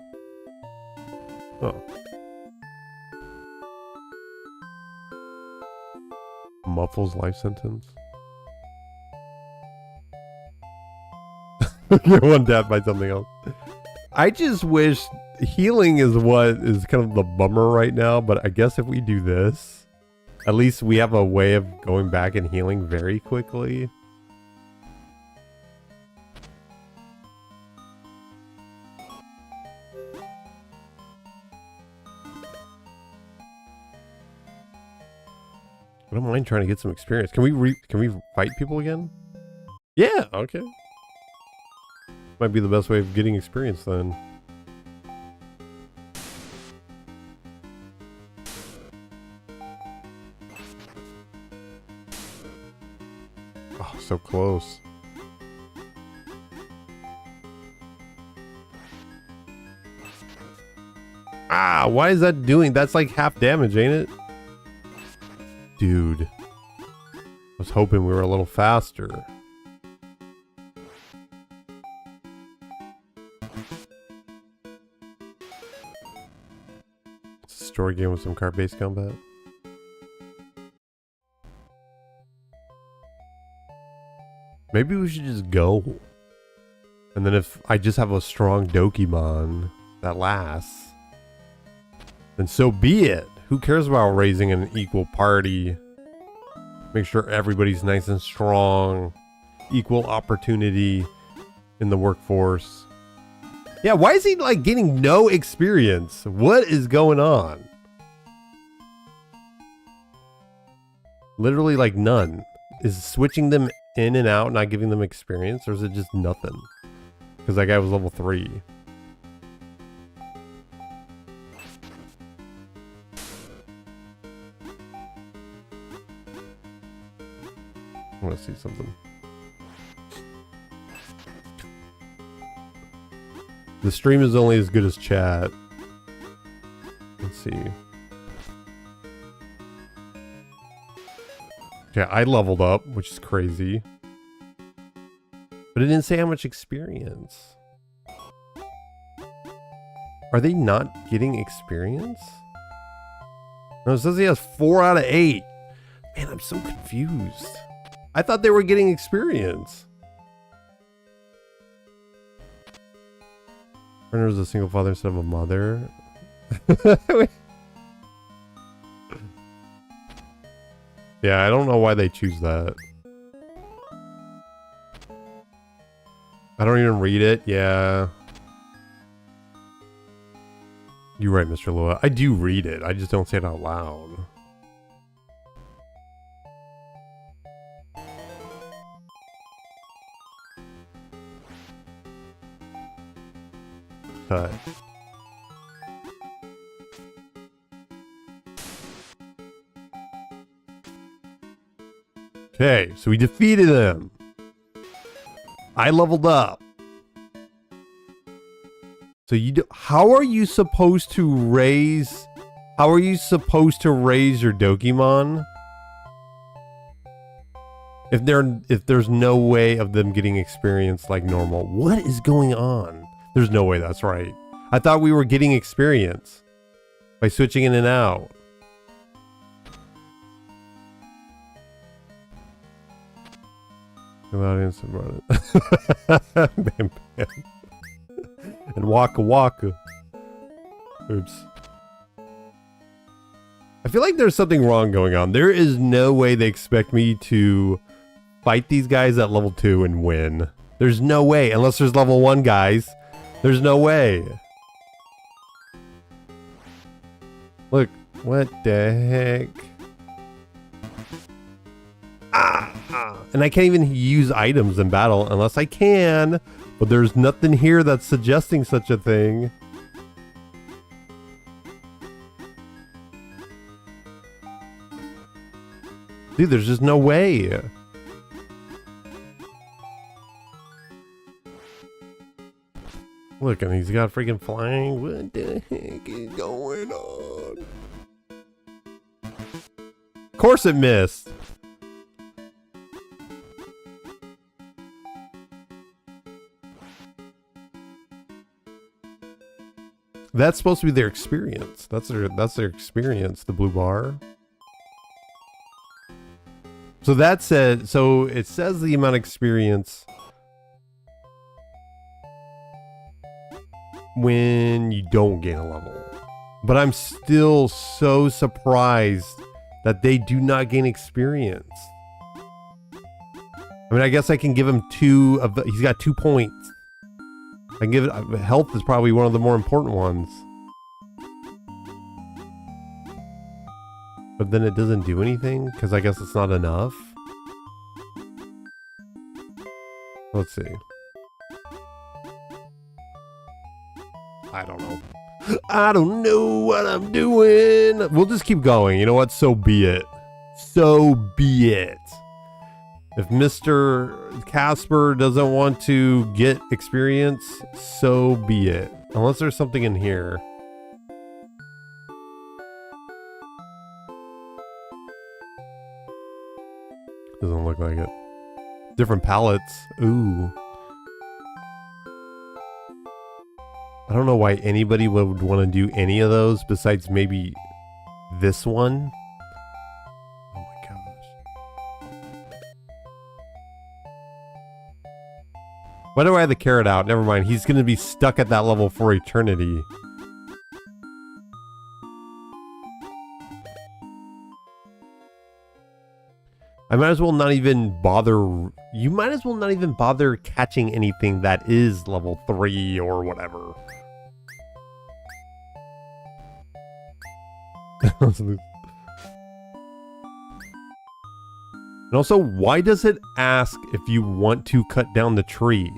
Oh. Muffles life sentence. Get one tapped by something else. I just wish healing is what is kind of the bummer right now, but I guess if we do this, at least we have a way of going back and healing very quickly. I don't mind trying to get some experience. Can we fight people again? Yeah, okay. Might be the best way of getting experience then. Oh, so close. Ah, why is that doing? That's like half damage, ain't it? Dude, I was hoping we were a little faster. It's a story game with some card-based combat. Maybe we should just go. And then if I just have a strong Dokimon that lasts, then so be it. Who cares about raising an equal party? Make sure everybody's nice and strong. Equal opportunity in the workforce. Yeah, why is he like getting no experience? What is going on? Literally like none. Is switching them in and out not giving them experience, or is it just nothing? Because that guy was level 3. I want to see something. The stream is only as good as chat. Let's see. Okay, I leveled up, which is crazy. But it didn't say how much experience. Are they not getting experience? No, it says he has 4 out of 8. Man, I'm so confused. I thought they were getting experience. Turner is a single father instead of a mother. Yeah, I don't know why they choose that. I don't even read it. Yeah. You're right, Mr. Lua. I do read it. I just don't say it out loud. Cut. Okay, so we defeated him. I leveled up. So how are you supposed to raise? How are you supposed to raise your Dokimon? If there's no way of them getting experience like normal, what is going on? There's no way that's right. I thought we were getting experience by switching in and out. The audience brought it. Bam, bam. And Waka Waka. Oops. I feel like there's something wrong going on. There is no way they expect me to fight these guys at level 2 and win. There's no way. Unless there's level 1 guys. There's no way. Look. What the heck? And I can't even use items in battle unless I can. But there's nothing here that's suggesting such a thing. Dude, there's just no way. Look, and he's got freaking flying. What the heck is going on? Of course it missed. That's supposed to be their experience. That's their experience, the blue bar. So that said, so it says the amount of experience when you don't gain a level. But I'm still so surprised that they do not gain experience. I mean, I guess I can give him 2 of the, he's got 2 points. I can give it, health is probably one of the more important ones. But then it doesn't do anything, because I guess it's not enough. Let's see. I don't know. I don't know what I'm doing. We'll just keep going. You know what? So be it. So be it. If Mr. Casper doesn't want to get experience, so be it. Unless there's something in here. Doesn't look like it. Different palettes. Ooh. I don't know why anybody would want to do any of those besides maybe this one. Oh my gosh. Why do I have the carrot out? Never mind. He's going to be stuck at that level for eternity. I might as well not even bother. You might as well not even bother catching anything that is level 3 or whatever. And also, why does it ask if you want to cut down the tree?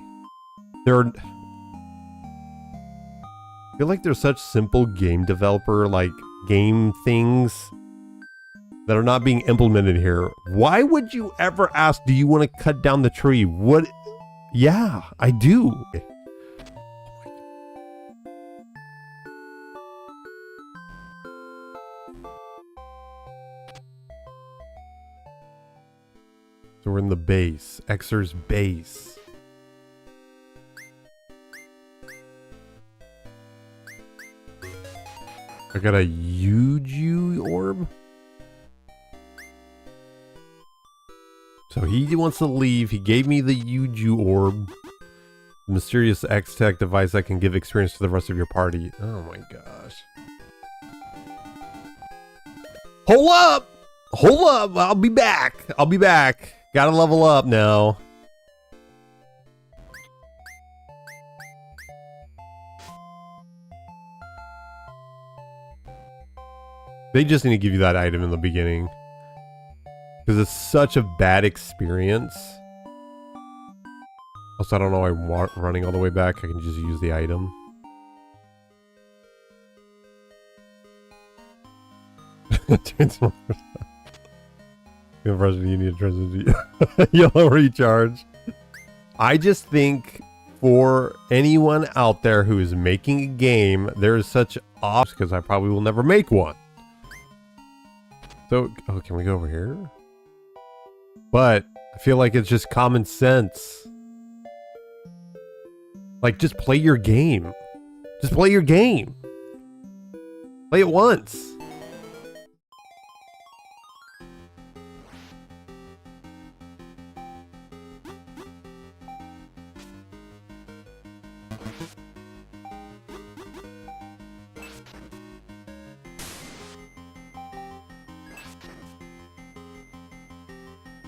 I feel like there's such simple game developer, like, game things that are not being implemented here. Why would you ever ask, do you want to cut down the tree? What? Yeah, I do. So we're in the base. Xer's base. I got a Yuju orb. So he wants to leave. He gave me the Yuju orb. Mysterious X-Tech device that can give experience to the rest of your party. Oh my gosh. Hold up! Hold up! I'll be back! I'll be back! Gotta level up now. They just need to give you that item in the beginning. Because it's such a bad experience. Also, I don't know why I'm running all the way back. I can just use the item. Transformers. You need to transform. Yellow recharge. I just think for anyone out there who is making a game, there is such obstacles because I probably will never make one. So, oh, can we go over here? But I feel like it's just common sense. Like, just play your game. Just play your game. Play it once.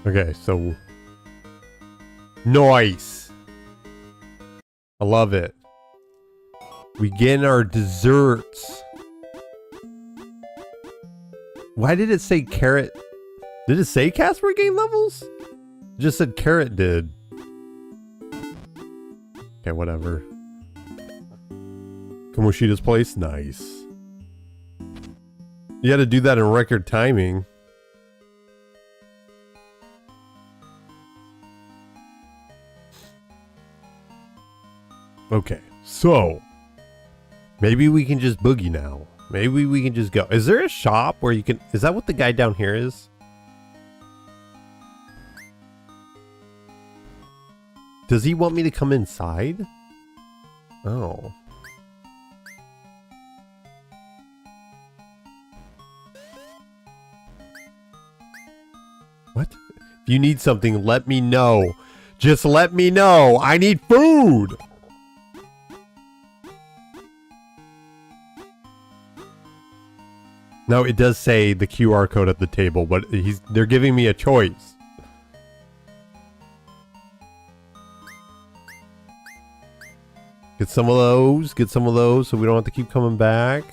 Okay, so nice. I love it. We get our desserts. Why did it say carrot? Did it say Casper gain levels? It just said carrot did. Okay, whatever. Kamoshida's place? Nice. You had to do that in record timing. Okay, so maybe we can just boogie now. Maybe we can just go. Is there a shop where you can... Is that what the guy down here is? Does he want me to come inside? Oh. What? If you need something, let me know. Just let me know. I need food. No, it does say the QR code at the table, but they're giving me a choice. Get some of those so we don't have to keep coming back.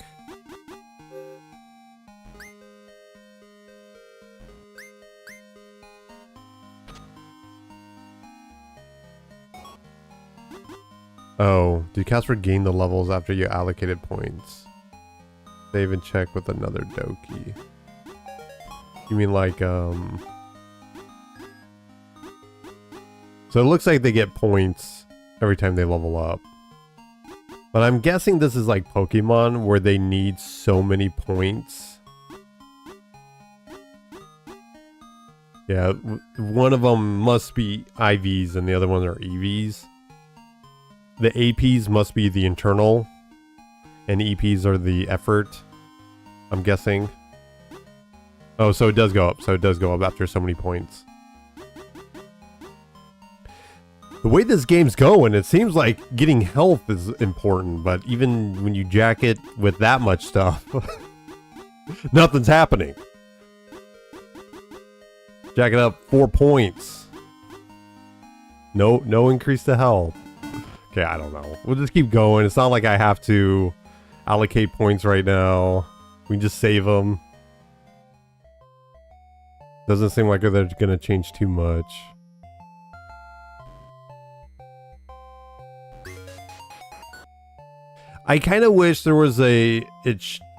Oh, do Casper gain the levels after you allocated points? Save and check with another Doki. You mean like, So it looks like they get points every time they level up. But I'm guessing this is like Pokemon where they need so many points. Yeah, one of them must be IVs and the other ones are EVs. The APs must be the internal. And EPs are the effort, I'm guessing. Oh, so it does go up. So it does go up after so many points. The way this game's going, it seems like getting health is important. But even when you jack it with that much stuff, nothing's happening. Jack it up 4 points. No increase to health. Okay, I don't know. We'll just keep going. It's not like I have to allocate points right now. We can just save them. Doesn't seem like they're gonna change too much. I kind of wish there was it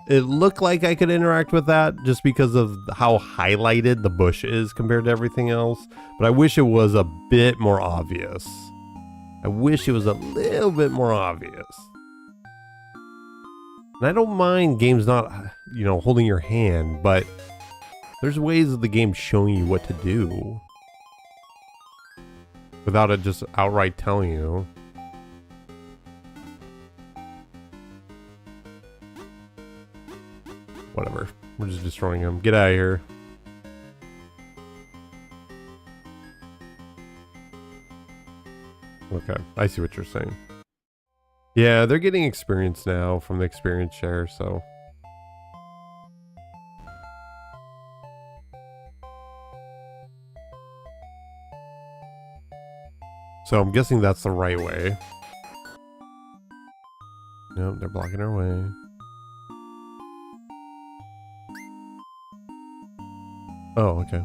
looked like I could interact with that just because of how highlighted the bush is compared to everything else. But I wish it was a bit more obvious. I wish it was a little bit more obvious. And I don't mind games not, holding your hand, but there's ways of the game showing you what to do without it just outright telling you. Whatever. We're just destroying him. Get out of here. Okay, I see what you're saying. Yeah, they're getting experience now from the experience share, so. So I'm guessing that's the right way. Nope, they're blocking our way. Oh, okay.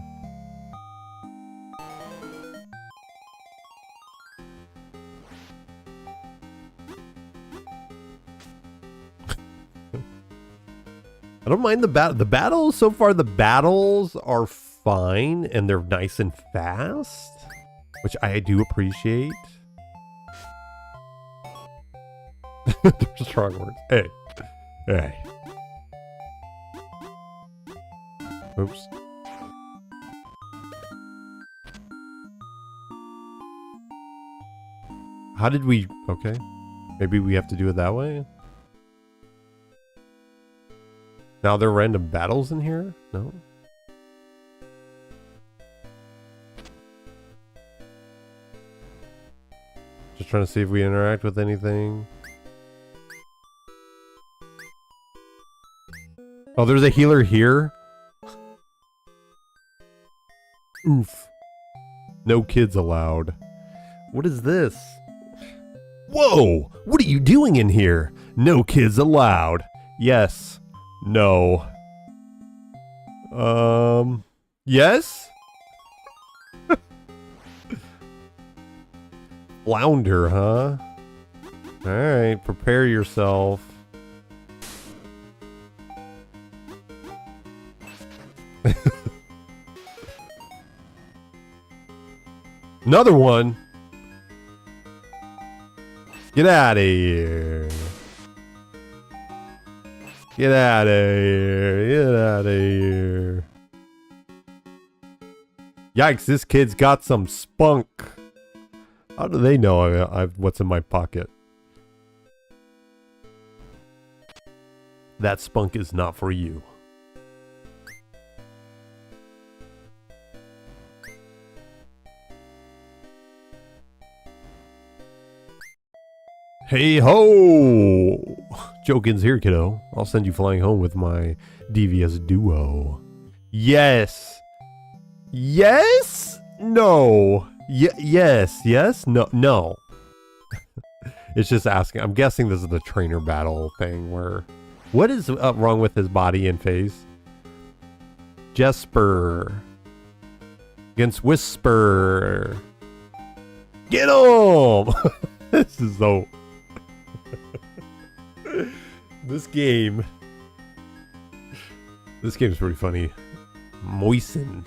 I don't mind the battles. So far, the battles are fine and they're nice and fast, which I do appreciate. Strong words. Hey. Hey. Oops. How did we... Okay. Maybe we have to do it that way? Now there are random battles in here? No? Just trying to see if we interact with anything. Oh, there's a healer here? Oof. No kids allowed. What is this? Whoa! What are you doing in here? No kids allowed. Yes. No. Yes? Flounder, huh? Alright, prepare yourself. Another one? Get out of here. Get out of here. Get out of here. Yikes, this kid's got some spunk. How do they know I've what's in my pocket? That spunk is not for you. Hey ho! Jokin's here, kiddo. I'll send you flying home with my devious duo. Yes! Yes? No. Yes. Yes? No. No. It's just asking. I'm guessing this is the trainer battle thing where... What is wrong with his body and face? Jesper. Against Whisper. Get him! This is so... This game's pretty funny. Moisten.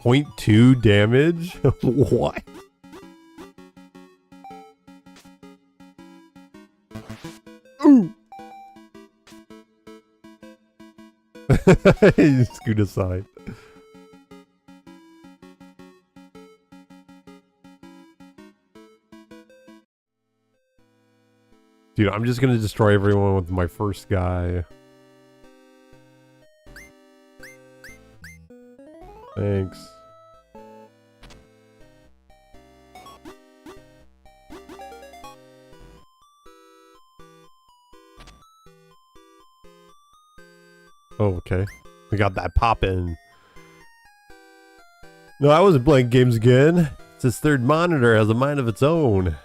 0.2 damage? What? Ooh. Scoot aside. Dude, I'm just gonna destroy everyone with my first guy. Thanks. Oh, okay. We got that poppin'. No, I wasn't playing games again. It's this third monitor has a mind of its own.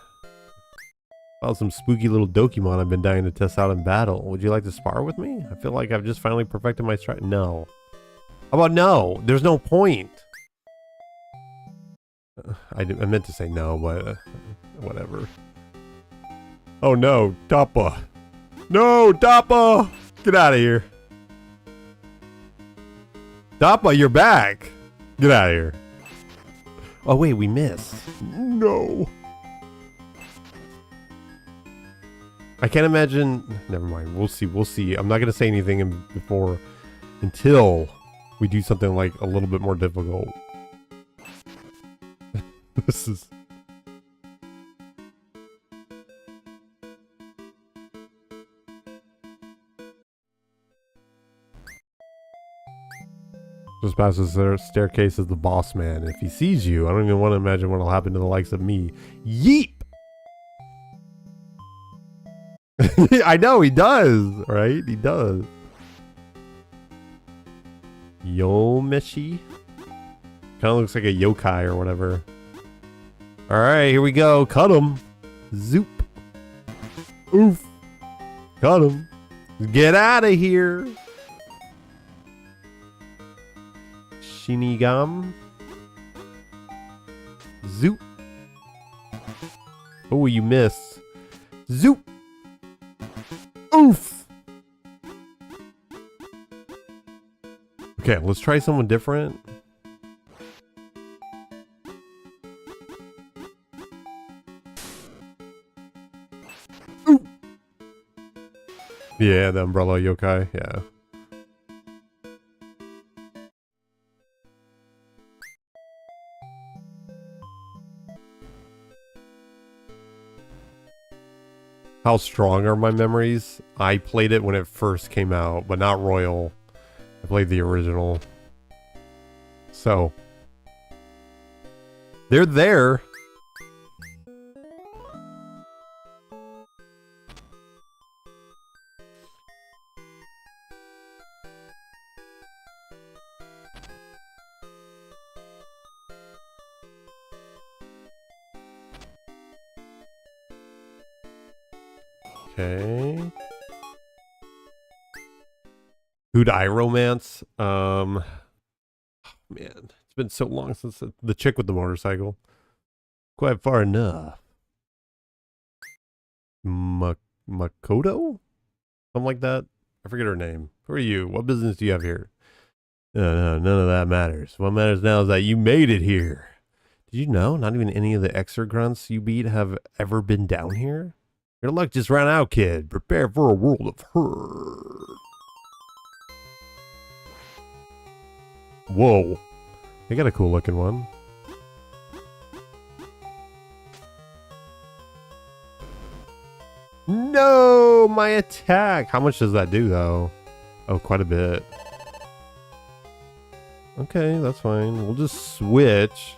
Found some spooky little Dokimon I've been dying to test out in battle. Would you like to spar with me? I feel like I've just finally perfected my strike. No. How about no? There's no point. I meant to say no, but whatever. Oh no, Toppa. No, Toppa! Get out of here. Toppa, you're back. Get out of here. Oh wait, we missed. No. I can't imagine. Never mind. We'll see. We'll see. I'm not gonna say anything until we do something like a little bit more difficult. This is. Just past the staircase is the boss man. If he sees you, I don't even want to imagine what will happen to the likes of me. Yeep! I know, he does, right? He does. Yomeshi? Kind of looks like a yokai or whatever. Alright, here we go. Cut him. Zoop. Oof. Cut him. Get out of here. Shinigami. Zoop. Oh, you miss. Zoop. Oof. Okay, let's try someone different. Ooh. Yeah, the umbrella yokai, yeah. How strong are my memories? I played it when it first came out, but not Royal. I played the original. So. They're there. Okay. Who'd I romance? Man, it's been so long since the chick with the motorcycle. Quite far enough. Makoto? Something like that. I forget her name. Who are you? What business do you have here? No, none of that matters. What matters now is that you made it here. Did you know not even any of the exogrunts you beat have ever been down here? Your luck just ran out, kid. Prepare for a world of hurt. Whoa. They got a cool looking one. No, my attack. How much does that do, though? Oh, quite a bit. Okay, that's fine. We'll just switch.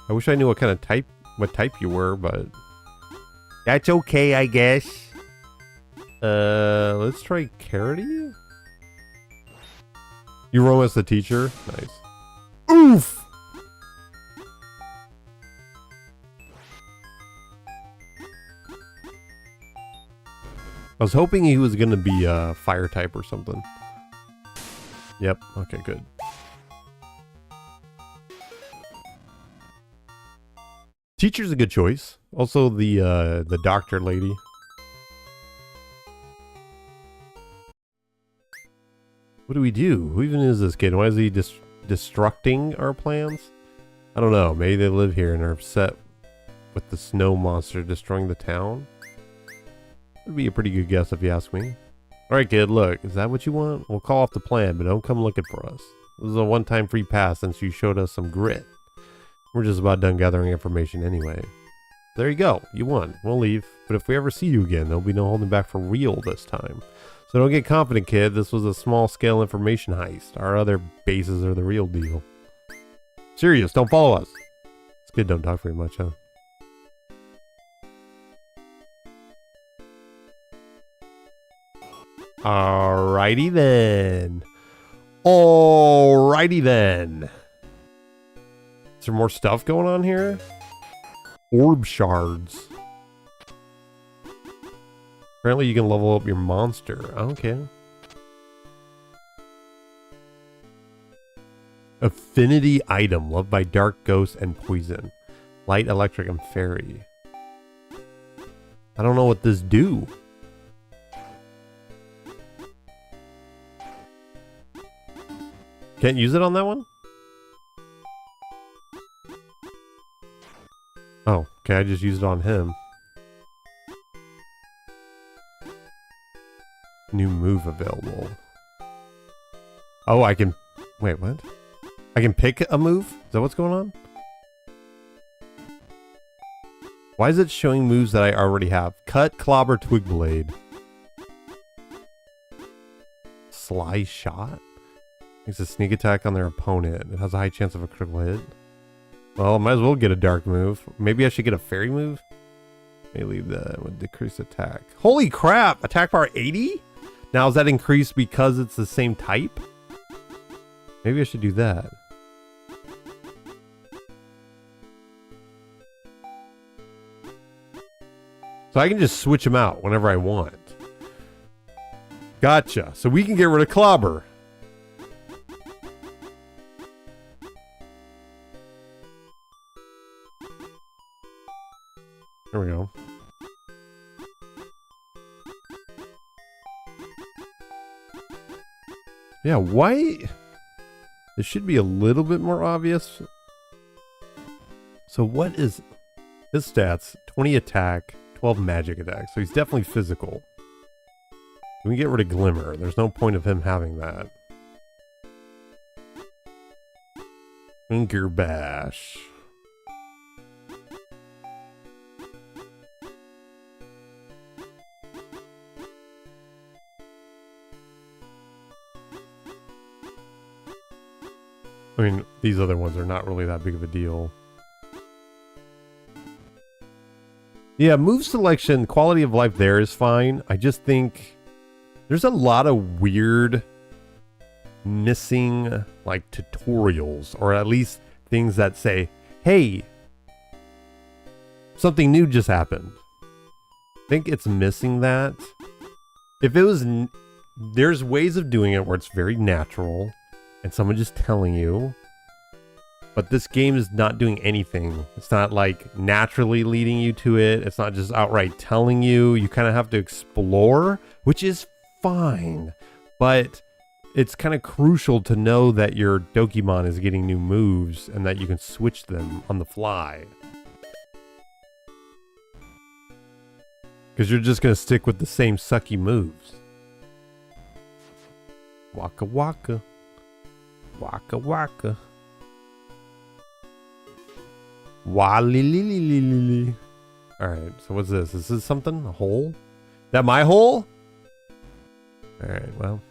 I wish I knew what kind of type you were, but that's okay, I guess. Let's try Carity. You romance the teacher? Nice. Oof! I was hoping he was gonna be a fire type or something. Yep, okay, good. Teacher's a good choice. Also the doctor lady. What do we do? Who even is this kid? Why is he destructing our plans? I don't know. Maybe they live here and are upset with the snow monster destroying the town. That'd be a pretty good guess if you ask me. Alright kid, look. Is that what you want? We'll call off the plan, but don't come looking for us. This is a one-time free pass since you showed us some grit. We're just about done gathering information anyway. There you go. You won. We'll leave. But if we ever see you again, there'll be no holding back for real this time. So don't get confident, kid. This was a small-scale information heist. Our other bases are the real deal. Serious, don't follow us. This kid don't talk very much, huh? Alrighty then. Alrighty then. Is there more stuff going on here? Orb shards. Apparently you can level up your monster. Okay. Affinity item. Loved by dark, ghost, and poison. Light, electric, and fairy. I don't know what this do. Can't use it on that one? Oh, okay, I just used it on him. New move available. Oh, I can... Wait, what? I can pick a move? Is that what's going on? Why is it showing moves that I already have? Cut, clobber, twig blade. Sly shot? Makes a sneak attack on their opponent. It has a high chance of a critical hit. Well, I might as well get a dark move. Maybe I should get a fairy move? May leave that with decreased attack. Holy crap! Attack power 80? Now is that increased because it's the same type? Maybe I should do that. So I can just switch them out whenever I want. Gotcha. So we can get rid of Clobber. There we go. Yeah, why? This should be a little bit more obvious. So what is his stats? 20 attack, 12 magic attack. So he's definitely physical. We can get rid of Glimmer. There's no point of him having that. Finger Bash. I mean, these other ones are not really that big of a deal. Yeah, move selection, quality of life there is fine. I just think there's a lot of weird missing, like, tutorials, or at least things that say, hey, something new just happened. I think it's missing that. If it was, there's ways of doing it where it's very natural and someone just telling you, but this game is not doing anything. It's not like naturally leading you to it. It's not just outright telling you. You kind of have to explore, which is fine, but it's kind of crucial to know that your Dokimon is getting new moves and that you can switch them on the fly. Because you're just going to stick with the same sucky moves. Waka waka. Waka waka. Walilililili. Alright, so what's this? Is this something? A hole? That my hole? Alright, well.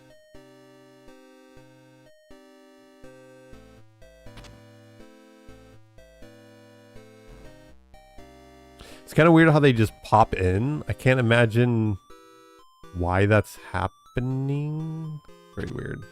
It's kind of weird how they just pop in. I can't imagine why that's happening. Very weird.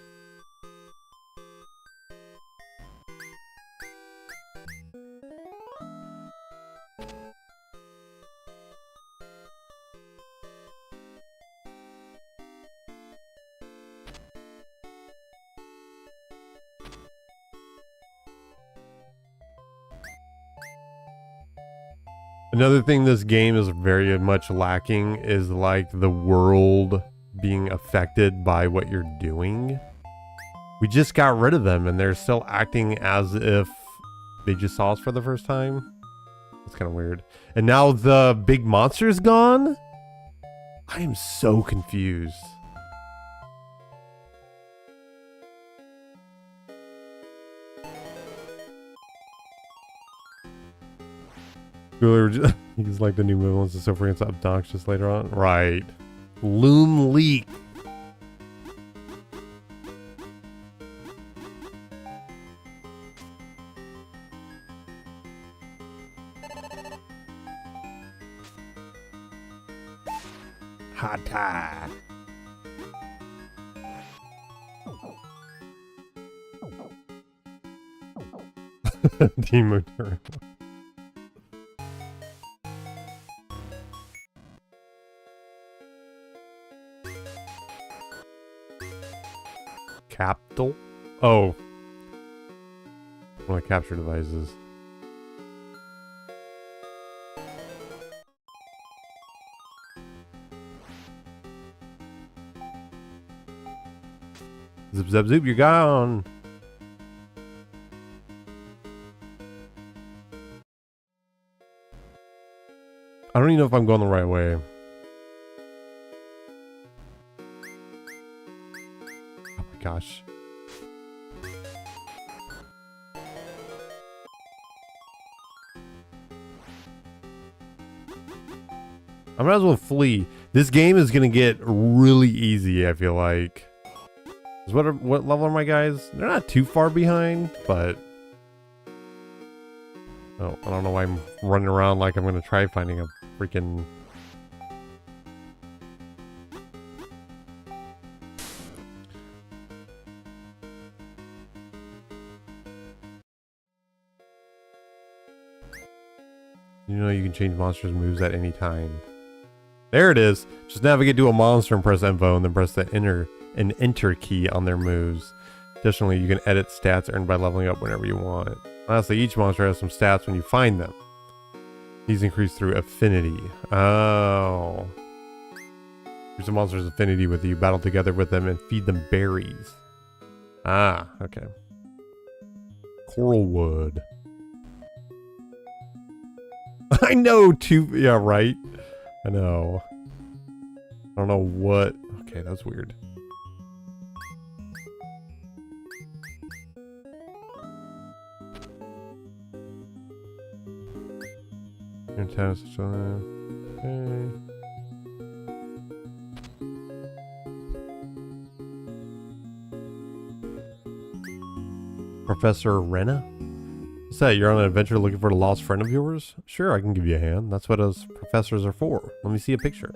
Another thing this game is very much lacking is like the world being affected by what you're doing. We just got rid of them and they're still acting as if they just saw us for the first time. It's kind of weird. And now the big monster's gone? I am so confused. He's like the new movements and so forth. It's obnoxious later on. Right. Loom leak. Hot tie. Demo turn. Capital? Oh. One of the capture devices. Zip zap zoop, you're gone. I don't even know if I'm going the right way. Oh my gosh. I might as well flee. This game is gonna get really easy, I feel like. What level are my guys? They're not too far behind, but... Oh, I don't know why I'm running around like I'm gonna try finding a freaking... You know you can change monsters' moves at any time. There it is! Just navigate to a monster and press info and then press the enter key on their moves. Additionally, you can edit stats earned by leveling up whenever you want. Lastly, each monster has some stats when you find them. These increase through affinity. Oh. Use a monster's affinity with you, battle together with them, and feed them berries. Ah, okay. Coral wood. I know, yeah, right? I know. I don't know what... Okay, that's weird. Okay. Professor Rena? What's that? You're on an adventure looking for a lost friend of yours? Sure, I can give you a hand. That's what us professors are for. Let me see a picture.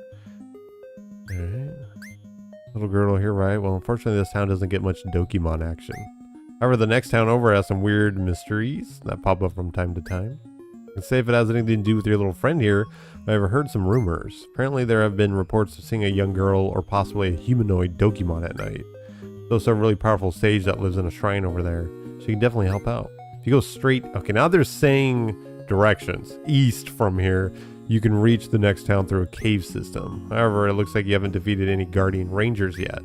Alright. Little girl here, right? Well, unfortunately, this town doesn't get much Dokimon action. However, the next town over has some weird mysteries that pop up from time to time. I can say if it has anything to do with your little friend here, but I've heard some rumors. Apparently, there have been reports of seeing a young girl or possibly a humanoid Dokimon at night. There's a really powerful sage that lives in a shrine over there. She can definitely help out. If you go straight... Okay, now they're saying directions. East from here, you can reach the next town through a cave system. However, it looks like you haven't defeated any Guardian Rangers yet.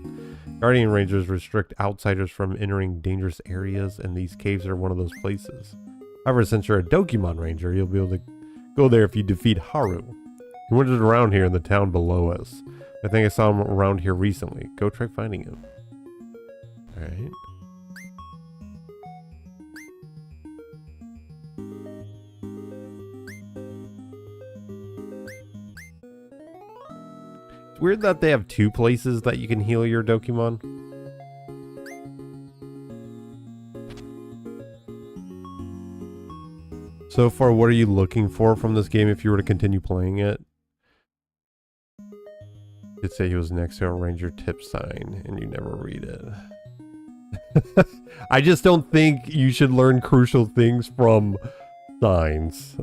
Guardian Rangers restrict outsiders from entering dangerous areas, and these caves are one of those places. However, since you're a Dokimon Ranger, you'll be able to go there if you defeat Haru. He wandered around here in the town below us. I think I saw him around here recently. Go try finding him. Alright. It's weird that they have two places that you can heal your Dokimon. So far, what are you looking for from this game if you were to continue playing it? It'd say he was next to a ranger tip sign, and you never read it. I just don't think you should learn crucial things from signs.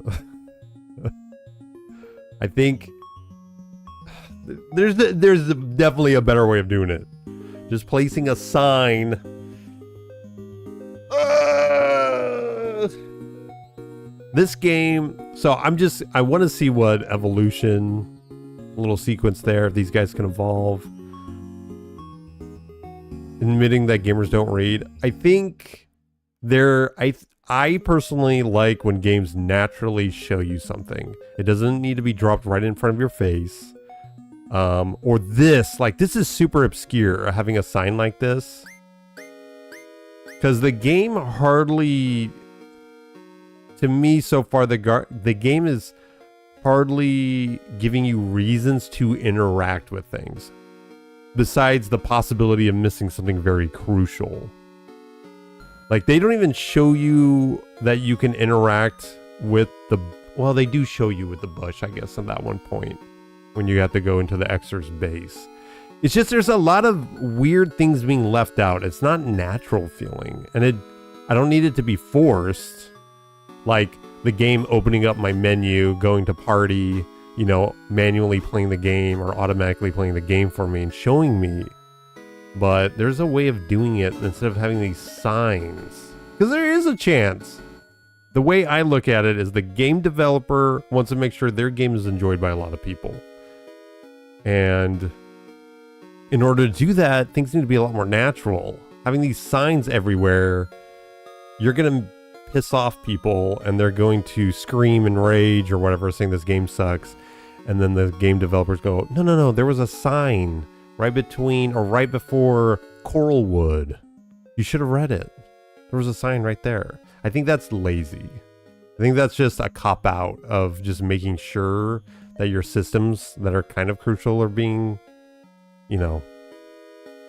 I think there's definitely a better way of doing it. Just placing a sign. This game, so I want to see what evolution, little sequence there, if these guys can evolve. Admitting that gamers don't read. I think I personally like when games naturally show you something. It doesn't need to be dropped right in front of your face. Or this is super obscure, having a sign like this. Because the game hardly... To me, so far, the game is hardly giving you reasons to interact with things. Besides the possibility of missing something very crucial. Like, they don't even show you that you can interact with the... Well, they do show you with the bush, I guess, at that one point. When you have to go into the Xer's base. It's just there's a lot of weird things being left out. It's not natural feeling. And I don't need it to be forced. Like the game opening up my menu, going to party, you know, manually playing the game or automatically playing the game for me and showing me. But there's a way of doing it instead of having these signs. Because there is a chance. The way I look at it is the game developer wants to make sure their game is enjoyed by a lot of people. And in order to do that, things need to be a lot more natural. Having these signs everywhere, you're going to piss off people and they're going to scream and rage or whatever, saying this game sucks. And then the game developers go, no, there was a sign right between or right before Coralwood. You should have read it. There was a sign right there. I think that's lazy. I think that's just a cop-out of just making sure that your systems that are kind of crucial are being, you know,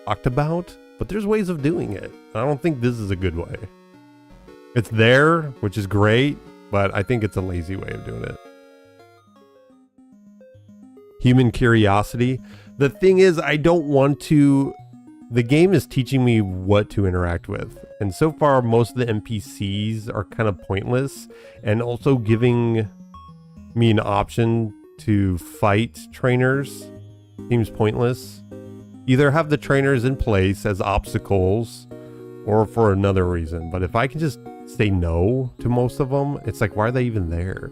talked about. but there's ways of doing it. I don't think this is a good way. It's there, which is great, but I think it's a lazy way of doing it. Human curiosity. The thing is, I don't want to... The game is teaching me what to interact with. And so far, most of the NPCs are kind of pointless. And also giving me an option to fight trainers seems pointless. Either have the trainers in place as obstacles or for another reason. But if I can just say no to most of them, it's like, why are they even there?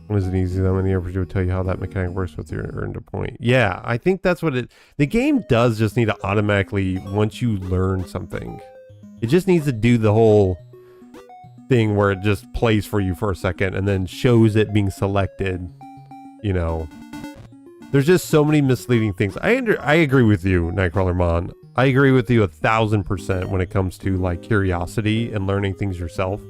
Was it easy though? Many RPG would tell you how that mechanic works with your earned a point. Yeah, I think that's what it... The game does just need to automatically, once you learn something, it just needs to do the whole thing where it just plays for you for a second and then shows it being selected, you know. There's just so many misleading things. I agree with you, Nightcrawler Mon. I agree with you 1000% when it comes to like curiosity and learning things yourself.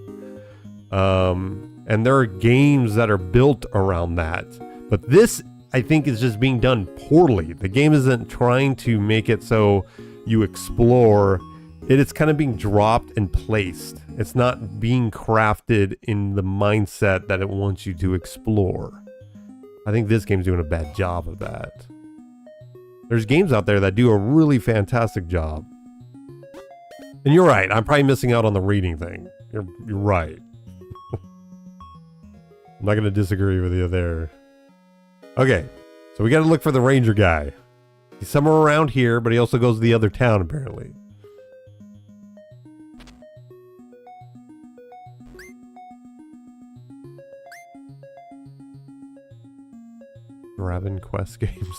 And there are games that are built around that. But this, I think, is just being done poorly. The game isn't trying to make it so you explore. It's kind of being dropped and placed. It's not being crafted in the mindset that it wants you to explore. I think this game's doing a bad job of that. There's games out there that do a really fantastic job. And you're right. I'm probably missing out on the reading thing. You're right. I'm not going to disagree with you there. Okay, so we got to look for the ranger guy. He's somewhere around here, but he also goes to the other town, apparently. Draven Quest games.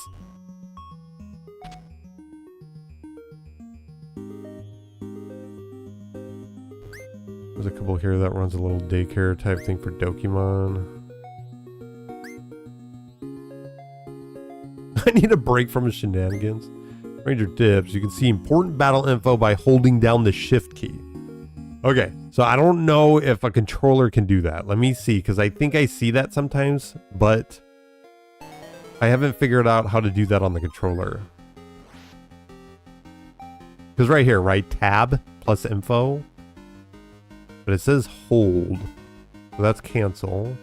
There's a couple here that runs a little daycare type thing for Dokimon. I need a break from his shenanigans. Ranger tips. You can see important battle info by holding down the shift key. Okay, so I don't know if a controller can do that. Let me see, because I think I see that sometimes, but I haven't figured out how to do that on the controller. Because right here, right? Tab plus info. But it says hold. So that's cancel.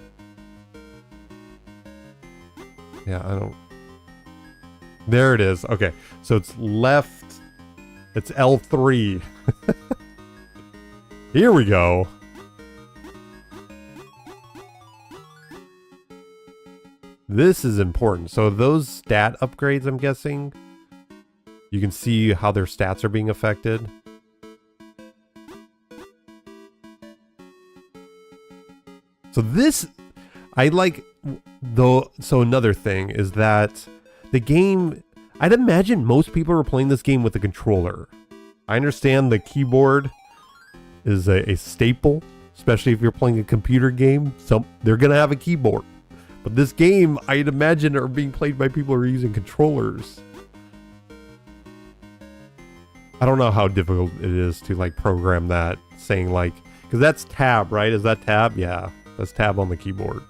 Yeah, I don't... There it is. Okay, so it's left. It's L3. Here we go. This is important. So those stat upgrades, I'm guessing, you can see how their stats are being affected. So this, I like, though. So another thing is that the game, I'd imagine most people are playing this game with a controller. I understand the keyboard is a staple, especially if you're playing a computer game. So they're going to have a keyboard. But this game, I'd imagine, are being played by people who are using controllers. I don't know how difficult it is to like program that, saying like, because that's tab, right? Is that tab? Yeah, that's tab on the keyboard.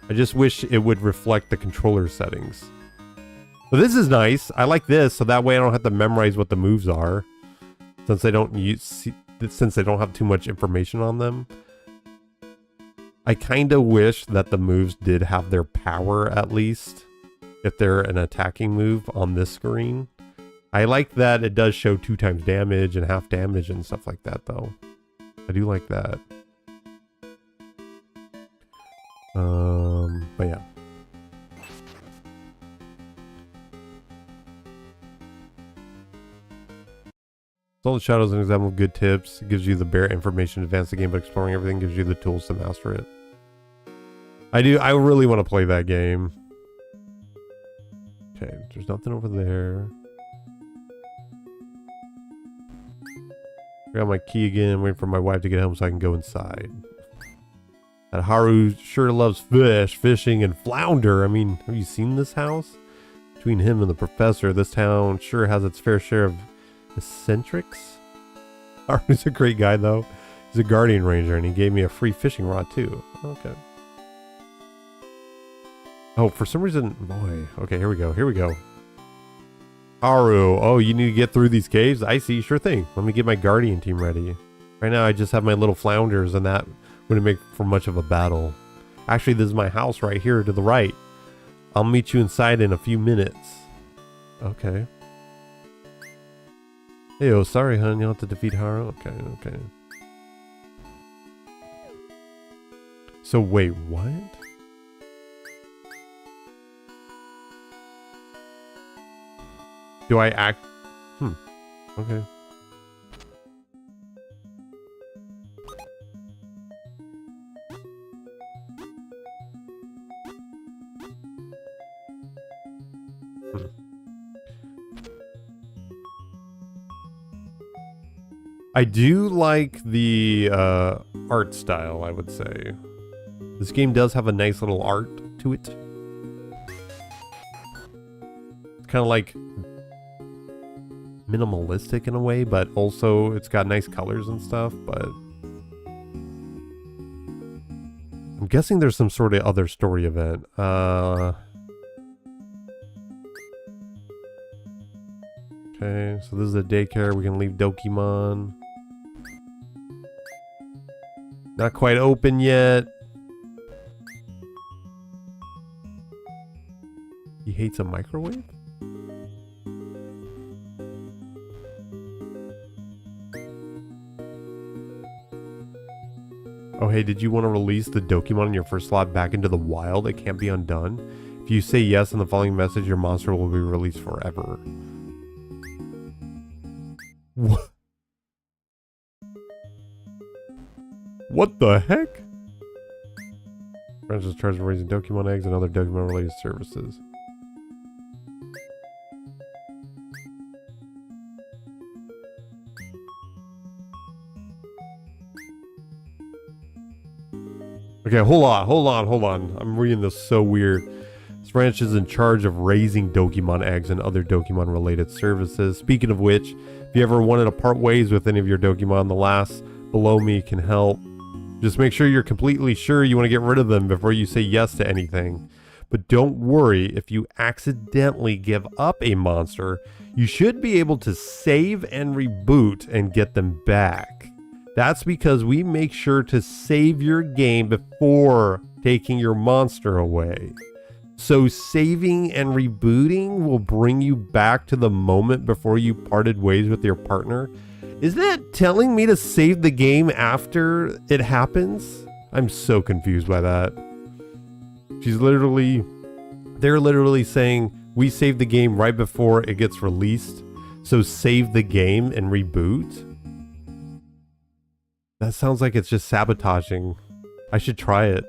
I just wish it would reflect the controller settings. So this is nice. I like this, so that way I don't have to memorize what the moves are, since they don't have too much information on them. I kind of wish that the moves did have their power, at least if they're an attacking move on this screen. I like that it does show 2 times damage and half damage and stuff like that, though. I do like that. But yeah. Soul of Shadow is an example of good tips. It gives you the bare information to advance the game, but exploring everything gives you the tools to master it. I really want to play that game. Okay, there's nothing over there. I got my key again, waiting for my wife to get home so I can go inside. That Haru sure loves fishing, and flounder. I mean, have you seen this house? Between him and the professor, this town sure has its fair share of eccentrics. Haru's a great guy, though. He's a guardian ranger, and he gave me a free fishing rod, too. Okay. Oh, for some reason... Boy. Okay, here we go. Here we go. Haru, oh, you need to get through these caves? I see, sure thing. Let me get my guardian team ready. Right now I just have my little flounders and that wouldn't make for much of a battle. Actually, this is my house right here to the right. I'll meet you inside in a few minutes. Okay. Hey, oh, sorry, hon. You'll have to defeat Haru. Okay, okay. So, wait, what? Do I act? Okay. I do like the art style, I would say. This game does have a nice little art to it. It's kind of like minimalistic in a way, but also it's got nice colors and stuff, but I'm guessing there's some sort of other story event. Okay, so this is a daycare. We can leave Dokimon. Not quite open yet. He hates a microwave? Oh, hey, did you want to release the Dokimon in your first slot back into the wild? It can't be undone. If you say yes in the following message, your monster will be released forever. What? What the heck? Friends is charged with raising Dokimon eggs and other Dokimon related services. Okay, hold on. I'm reading this so weird. This ranch is in charge of raising Dokimon eggs and other Dokimon related services. Speaking of which, if you ever wanted to part ways with any of your Dokimon, the last below me can help. Just make sure you're completely sure you want to get rid of them before you say yes to anything. But don't worry, if you accidentally give up a monster, you should be able to save and reboot and get them back. That's because we make sure to save your game before taking your monster away. So saving and rebooting will bring you back to the moment before you parted ways with your partner. Isn't that telling me to save the game after it happens? I'm so confused by that. They're literally saying we save the game right before it gets released. So save the game and reboot? That sounds like it's just sabotaging. I should try it.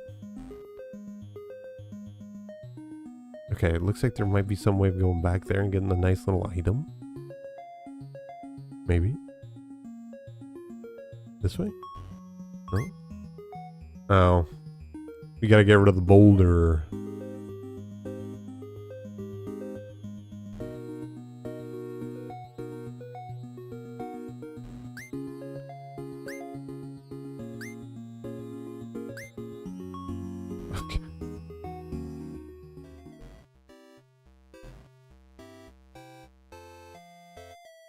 Okay, it looks like there might be some way of going back there and getting a nice little item. Maybe. This way? No? Oh. We gotta get rid of the boulder. Okay.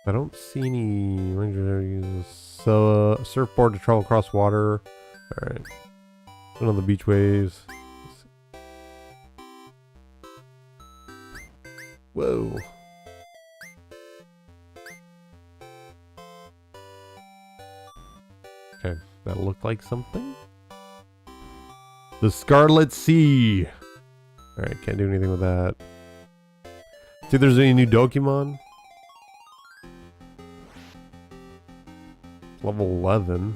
I don't see any rangers use a surfboard to travel across water. Alright. One of the beach waves. Whoa. Okay, that looked like something. The Scarlet Sea. Alright, can't do anything with that. See if there's any new Dokimon. Level 11.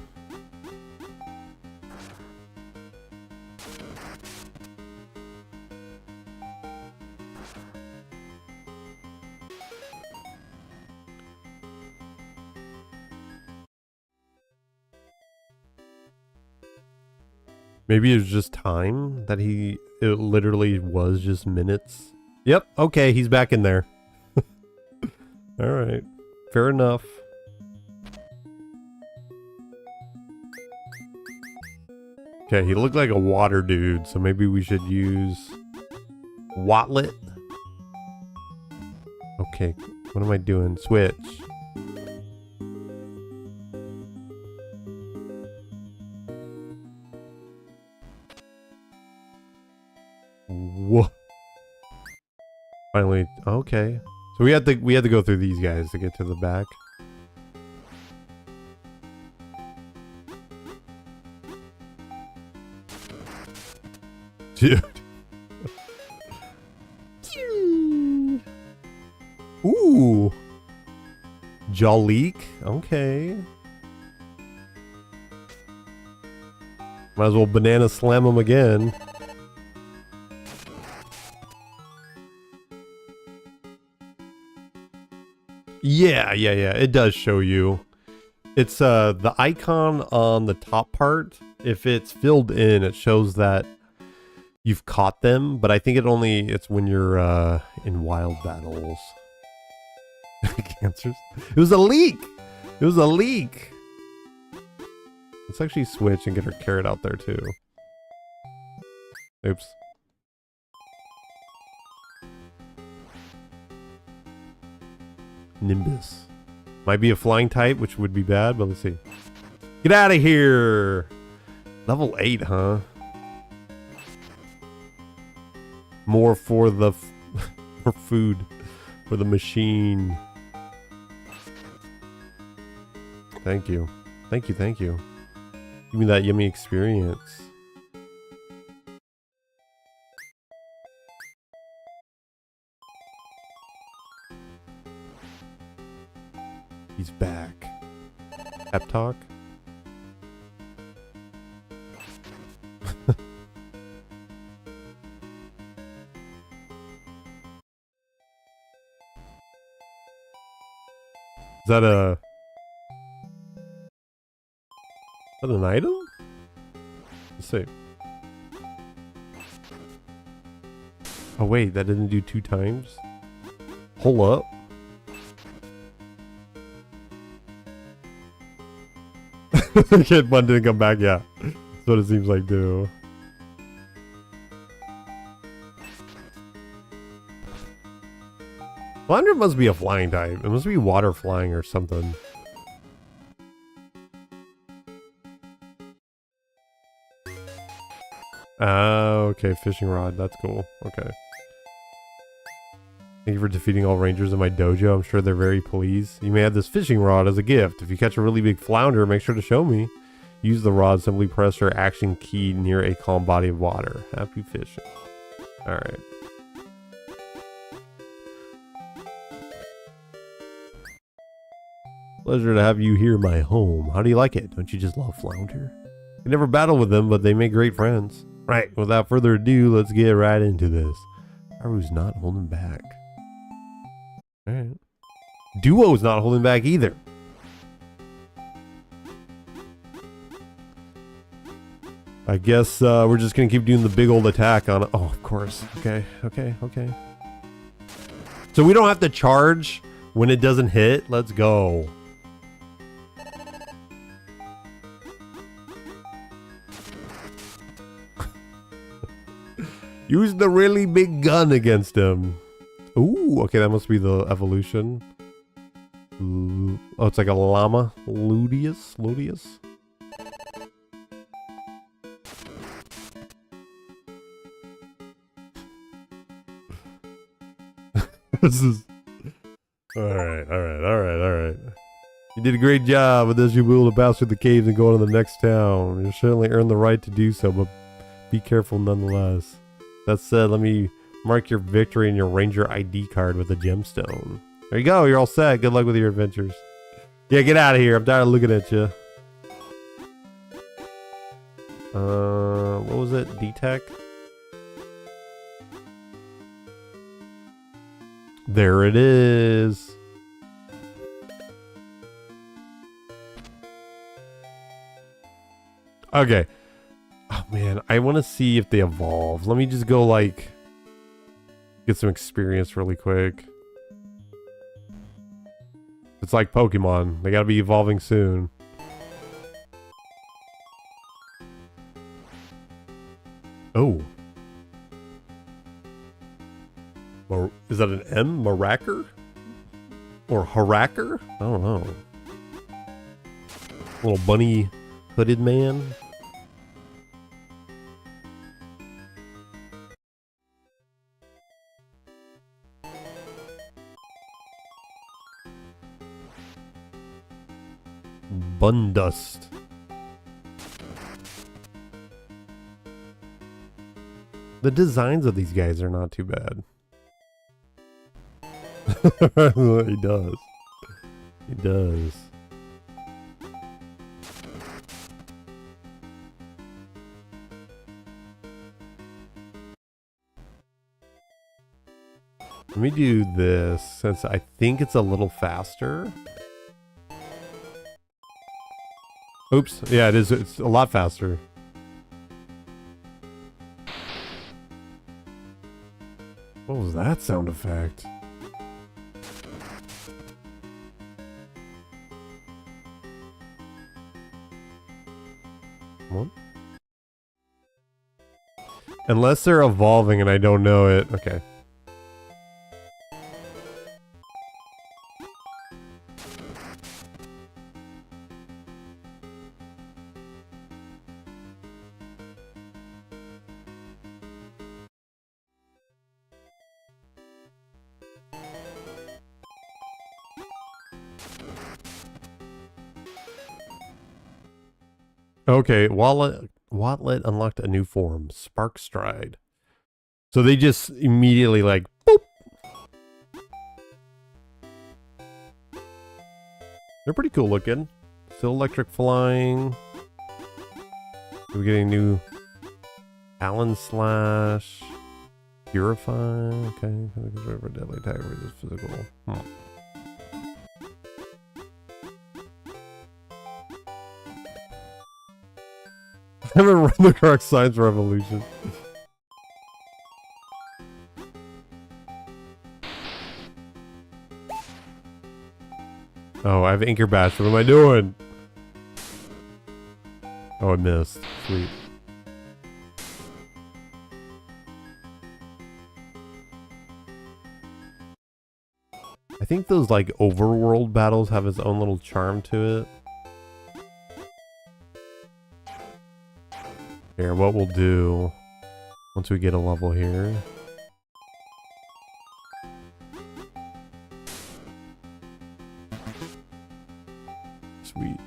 Maybe it was just time that it literally was just minutes. Yep, okay, he's back in there. Alright, fair enough. Okay, he looked like a water dude, so maybe we should use Watlet. Okay, What am I doing? Switch. Whoa. Finally, okay. So we had to go through these guys to get to the back. Dude. Ooh. Jolique. Okay. Might as well banana slam him again. Yeah. It does show you. It's the icon on the top part. If it's filled in, it shows that you've caught them, but I think it's when you're in wild battles. Cancers. It was a leak. It was a leak. Let's actually switch and get our carrot out there too. Oops. Nimbus. Might be a flying type, which would be bad, but let's see. Get out of here! Level 8, huh? More for the for food. For the machine. Thank you. Thank you. Give me that yummy experience. He's back. Pep talk. Is that an item? Let's see. Oh wait, that didn't do 2 times? Hold up. Kid Bun didn't come back, yeah. That's what it seems like too. Flounder must be a flying type. It must be water flying or something. Okay, fishing rod. That's cool. Okay. Thank you for defeating all rangers in my dojo. I'm sure they're very pleased. You may have this fishing rod as a gift. If you catch a really big flounder, make sure to show me. Use the rod. Simply press your action key near a calm body of water. Happy fishing. Alright. Pleasure to have you here, my home. How do you like it? Don't you just love flounder? You never battle with them, but they make great friends. Right, without further ado, let's get right into this. Haru's not holding back. Alright. Duo's not holding back either. I guess we're just gonna keep doing the big old attack on it. Oh, of course. Okay. So we don't have to charge when it doesn't hit. Let's go. Use the really big gun against him. Ooh, okay, that must be the evolution. Oh, it's like a llama. Ludius? This is... Alright. You did a great job. With this, you'll be able to pass through the caves and go on to the next town. You'll certainly earn the right to do so, but be careful nonetheless. That said, let me mark your victory in your ranger ID card with a gemstone. There you go. You're all set. Good luck with your adventures. Yeah, get out of here. I'm tired of looking at you. What was it? D-Tech? There it is. Okay. Oh man, I want to see if they evolve. Let me just go like get some experience really quick. It's like Pokemon. They gotta be evolving soon. Oh. Is that an M? Maracker? Or Haracker? I don't know. Little bunny hooded man. Bundust. The designs of these guys are not too bad. He does. He does. Let me do this since I think it's a little faster. Oops. Yeah, it is. It's a lot faster. What was that sound effect? Come on. Unless they're evolving and I don't know it. Okay. Okay, Whatlet unlocked a new form, Spark Stride. So they just immediately like, boop. They're pretty cool looking. Still electric flying. We're getting new Talon Slash. Purify. Okay. Deadly attack versus physical. I haven't run the correct Science Revolution. Oh, I have Anchor Bash. What am I doing? Oh, I missed. Sweet. I think those like overworld battles have its own little charm to it. Here, what we'll do once we get a level here. Sweet.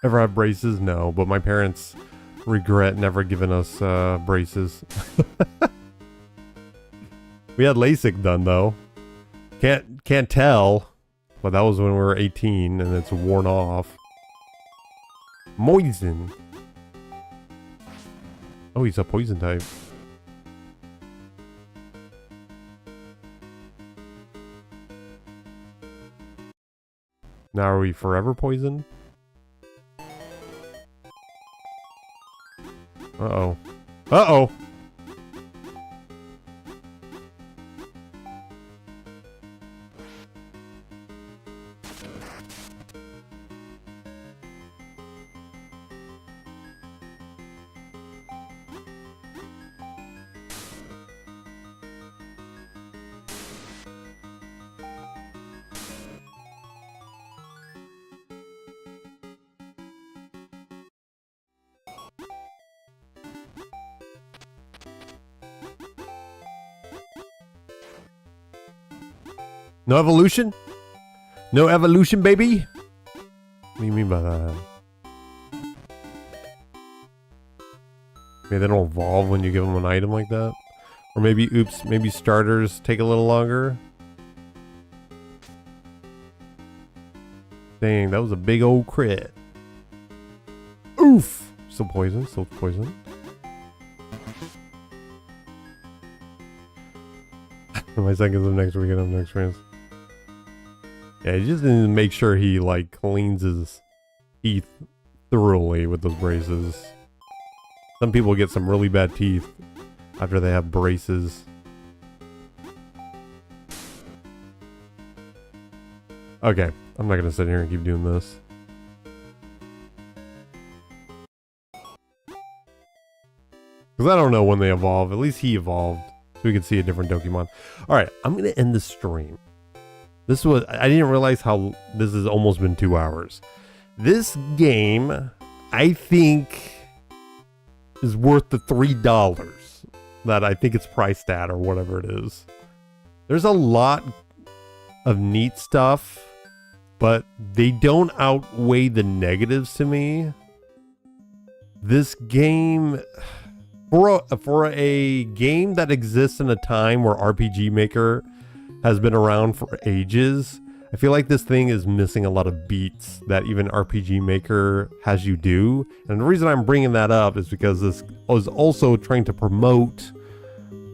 Ever have braces? No, but my parents regret never giving us braces. We had LASIK done though. Can't tell, but that was when we were 18 and it's worn off. Moisen. Oh, he's a poison type. Now are we forever poisoned? Uh-oh. Uh-oh! No evolution? No evolution, baby? What do you mean by that? Maybe they don't evolve when you give them an item like that? Or maybe, oops, maybe starters take a little longer? Dang, that was a big old crit. Oof! Still poison, still poison. My seconds up next weekend, up next friends. Yeah, he just need to make sure he like cleans his teeth thoroughly with those braces. Some people get some really bad teeth after they have braces. Okay, I'm not gonna sit here and keep doing this. Because I don't know when they evolve. At least he evolved. So we can see a different Dokimon. Alright, I'm going to end the stream. I didn't realize how this has almost been 2 hours. This game, I think, is worth the $3 that I think it's priced at or whatever it is. There's a lot of neat stuff, but they don't outweigh the negatives to me. This game... For a game that exists in a time where RPG Maker has been around for ages, I feel like this thing is missing a lot of beats that even RPG Maker has you do. And the reason I'm bringing that up is because this is also trying to promote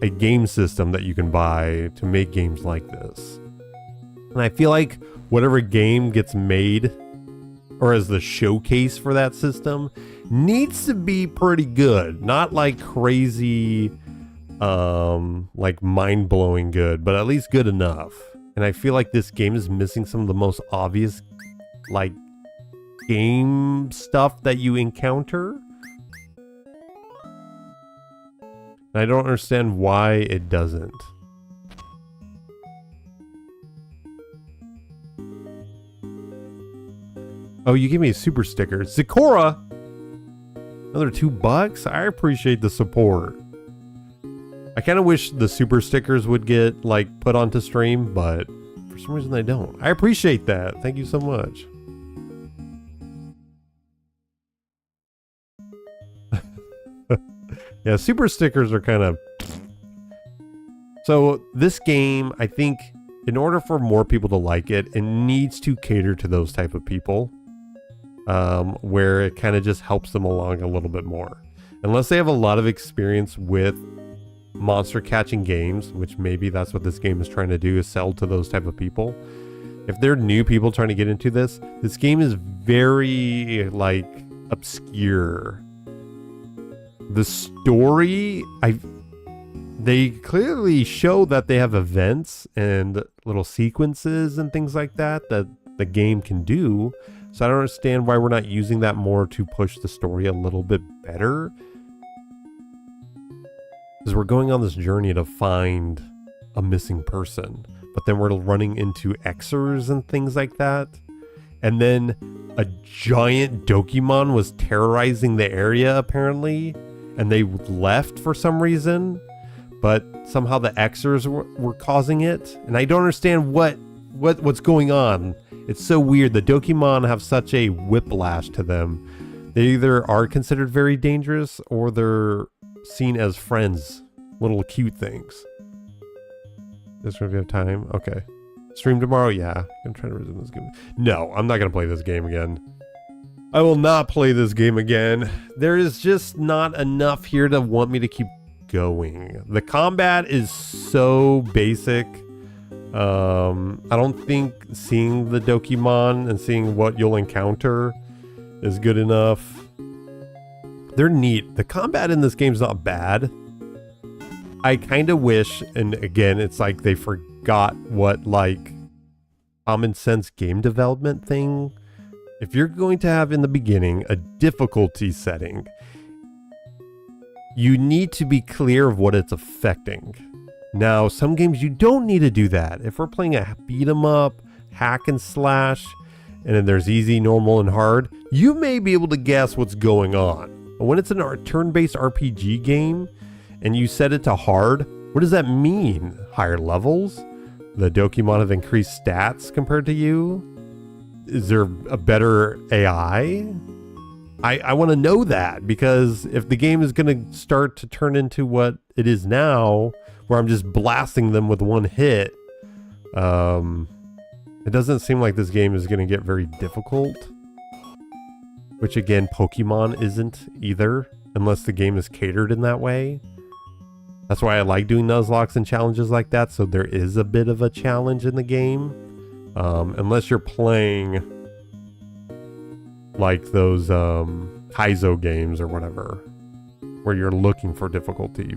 a game system that you can buy to make games like this. And I feel like whatever game gets made or as the showcase for that system needs to be pretty good. Not like crazy, like mind-blowing good, but at least good enough. And I feel like this game is missing some of the most obvious, like, game stuff that you encounter. And I don't understand why it doesn't. Oh, you gave me a super sticker. Zikora! Another $2? I appreciate the support. I kind of wish the super stickers would get, like, put onto stream, but for some reason they don't. I appreciate that. Thank you so much. Yeah, super stickers are kind of... So, this game, I think, in order for more people to like it, it needs to cater to those type of people. Where it kind of just helps them along a little bit more. Unless they have a lot of experience with monster catching games, which maybe that's what this game is trying to do, is sell to those type of people. If they're new people trying to get into this game is very, like, obscure. The story, they clearly show that they have events and little sequences and things like that the game can do. So I don't understand why we're not using that more to push the story a little bit better. Because we're going on this journey to find a missing person. But then we're running into Xers and things like that. And then a giant Dokimon was terrorizing the area apparently. And they left for some reason. But somehow the Xers were causing it. And I don't understand what's going on. It's so weird. The Dokimon have such a whiplash to them. They either are considered very dangerous or they're seen as friends. Little cute things. This gonna have time? Okay. Stream tomorrow? Yeah. I'm trying to resume this game. No, I'm not gonna play this game again. I will not play this game again. There is just not enough here to want me to keep going. The combat is so basic. I don't think seeing the Dokimon and seeing what you'll encounter is good enough. They're neat. The combat in this game's not bad. I kind of wish, and again, it's like they forgot what, like, common sense game development thing. If you're going to have in the beginning a difficulty setting, you need to be clear of what it's affecting. Now, some games you don't need to do that. If we're playing a beat 'em up, hack and slash, and then there's easy, normal, and hard, you may be able to guess what's going on. But when it's a turn-based RPG game, and you set it to hard, what does that mean? Higher levels? The Dokimon have increased stats compared to you? Is there a better AI? I want to know that, because if the game is going to start to turn into what it is now, where I'm just blasting them with one hit, it doesn't seem like this game is going to get very difficult. Which again, Pokemon isn't either, unless the game is catered in that way. That's why I like doing Nuzlocks and challenges like that, so there is a bit of a challenge in the game. Unless you're playing like those Kaizo games or whatever, where you're looking for difficulty.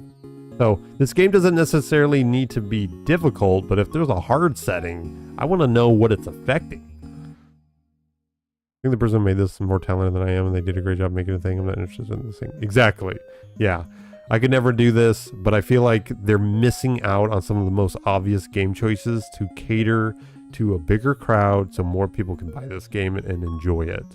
So this game doesn't necessarily need to be difficult, but if there's a hard setting, I want to know what it's affecting. I think the person who made this is more talented than I am, and they did a great job making a thing. I'm not interested in this thing. Exactly. Yeah. I could never do this, but I feel like they're missing out on some of the most obvious game choices to cater to a bigger crowd so more people can buy this game and enjoy it.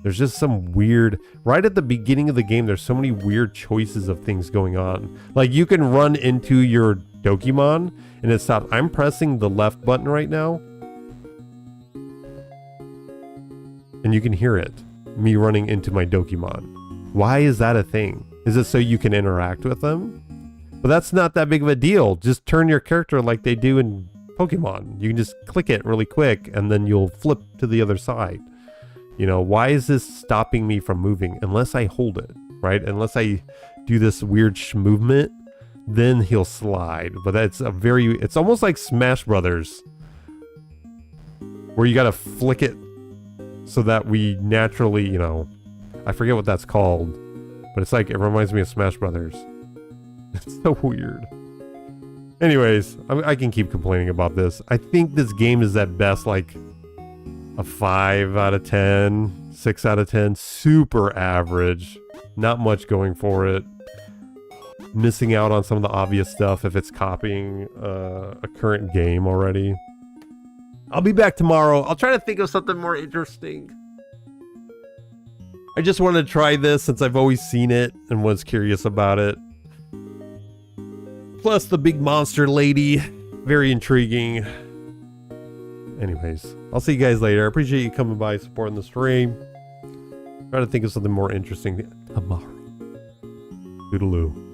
There's just some weird, right at the beginning of the game, there's so many weird choices of things going on. Like you can run into your Dokimon and it stops. I'm pressing the left button right now. And you can hear it, me running into my Dokimon. Why is that a thing? Is it so you can interact with them? But that's not that big of a deal. Just turn your character like they do in Pokemon. You can just click it really quick and then you'll flip to the other side. You know, why is this stopping me from moving? Unless I hold it, right? Unless I do this weird movement, then he'll slide. But that's it's almost like Smash Brothers, where you gotta flick it so that we naturally, you know, I forget what that's called, but it's like, it reminds me of Smash Brothers. It's so weird. Anyways, I can keep complaining about this. I think this game is at best like a 5 out of 10, 6 out of 10, super average, not much going for it. Missing out on some of the obvious stuff if it's copying a current game already. I'll be back tomorrow. I'll try to think of something more interesting. I just wanted to try this since I've always seen it and was curious about it. Plus the big monster lady, very intriguing. Anyways, I'll see you guys later. I appreciate you coming by, supporting the stream. Try to think of something more interesting tomorrow. Toodaloo.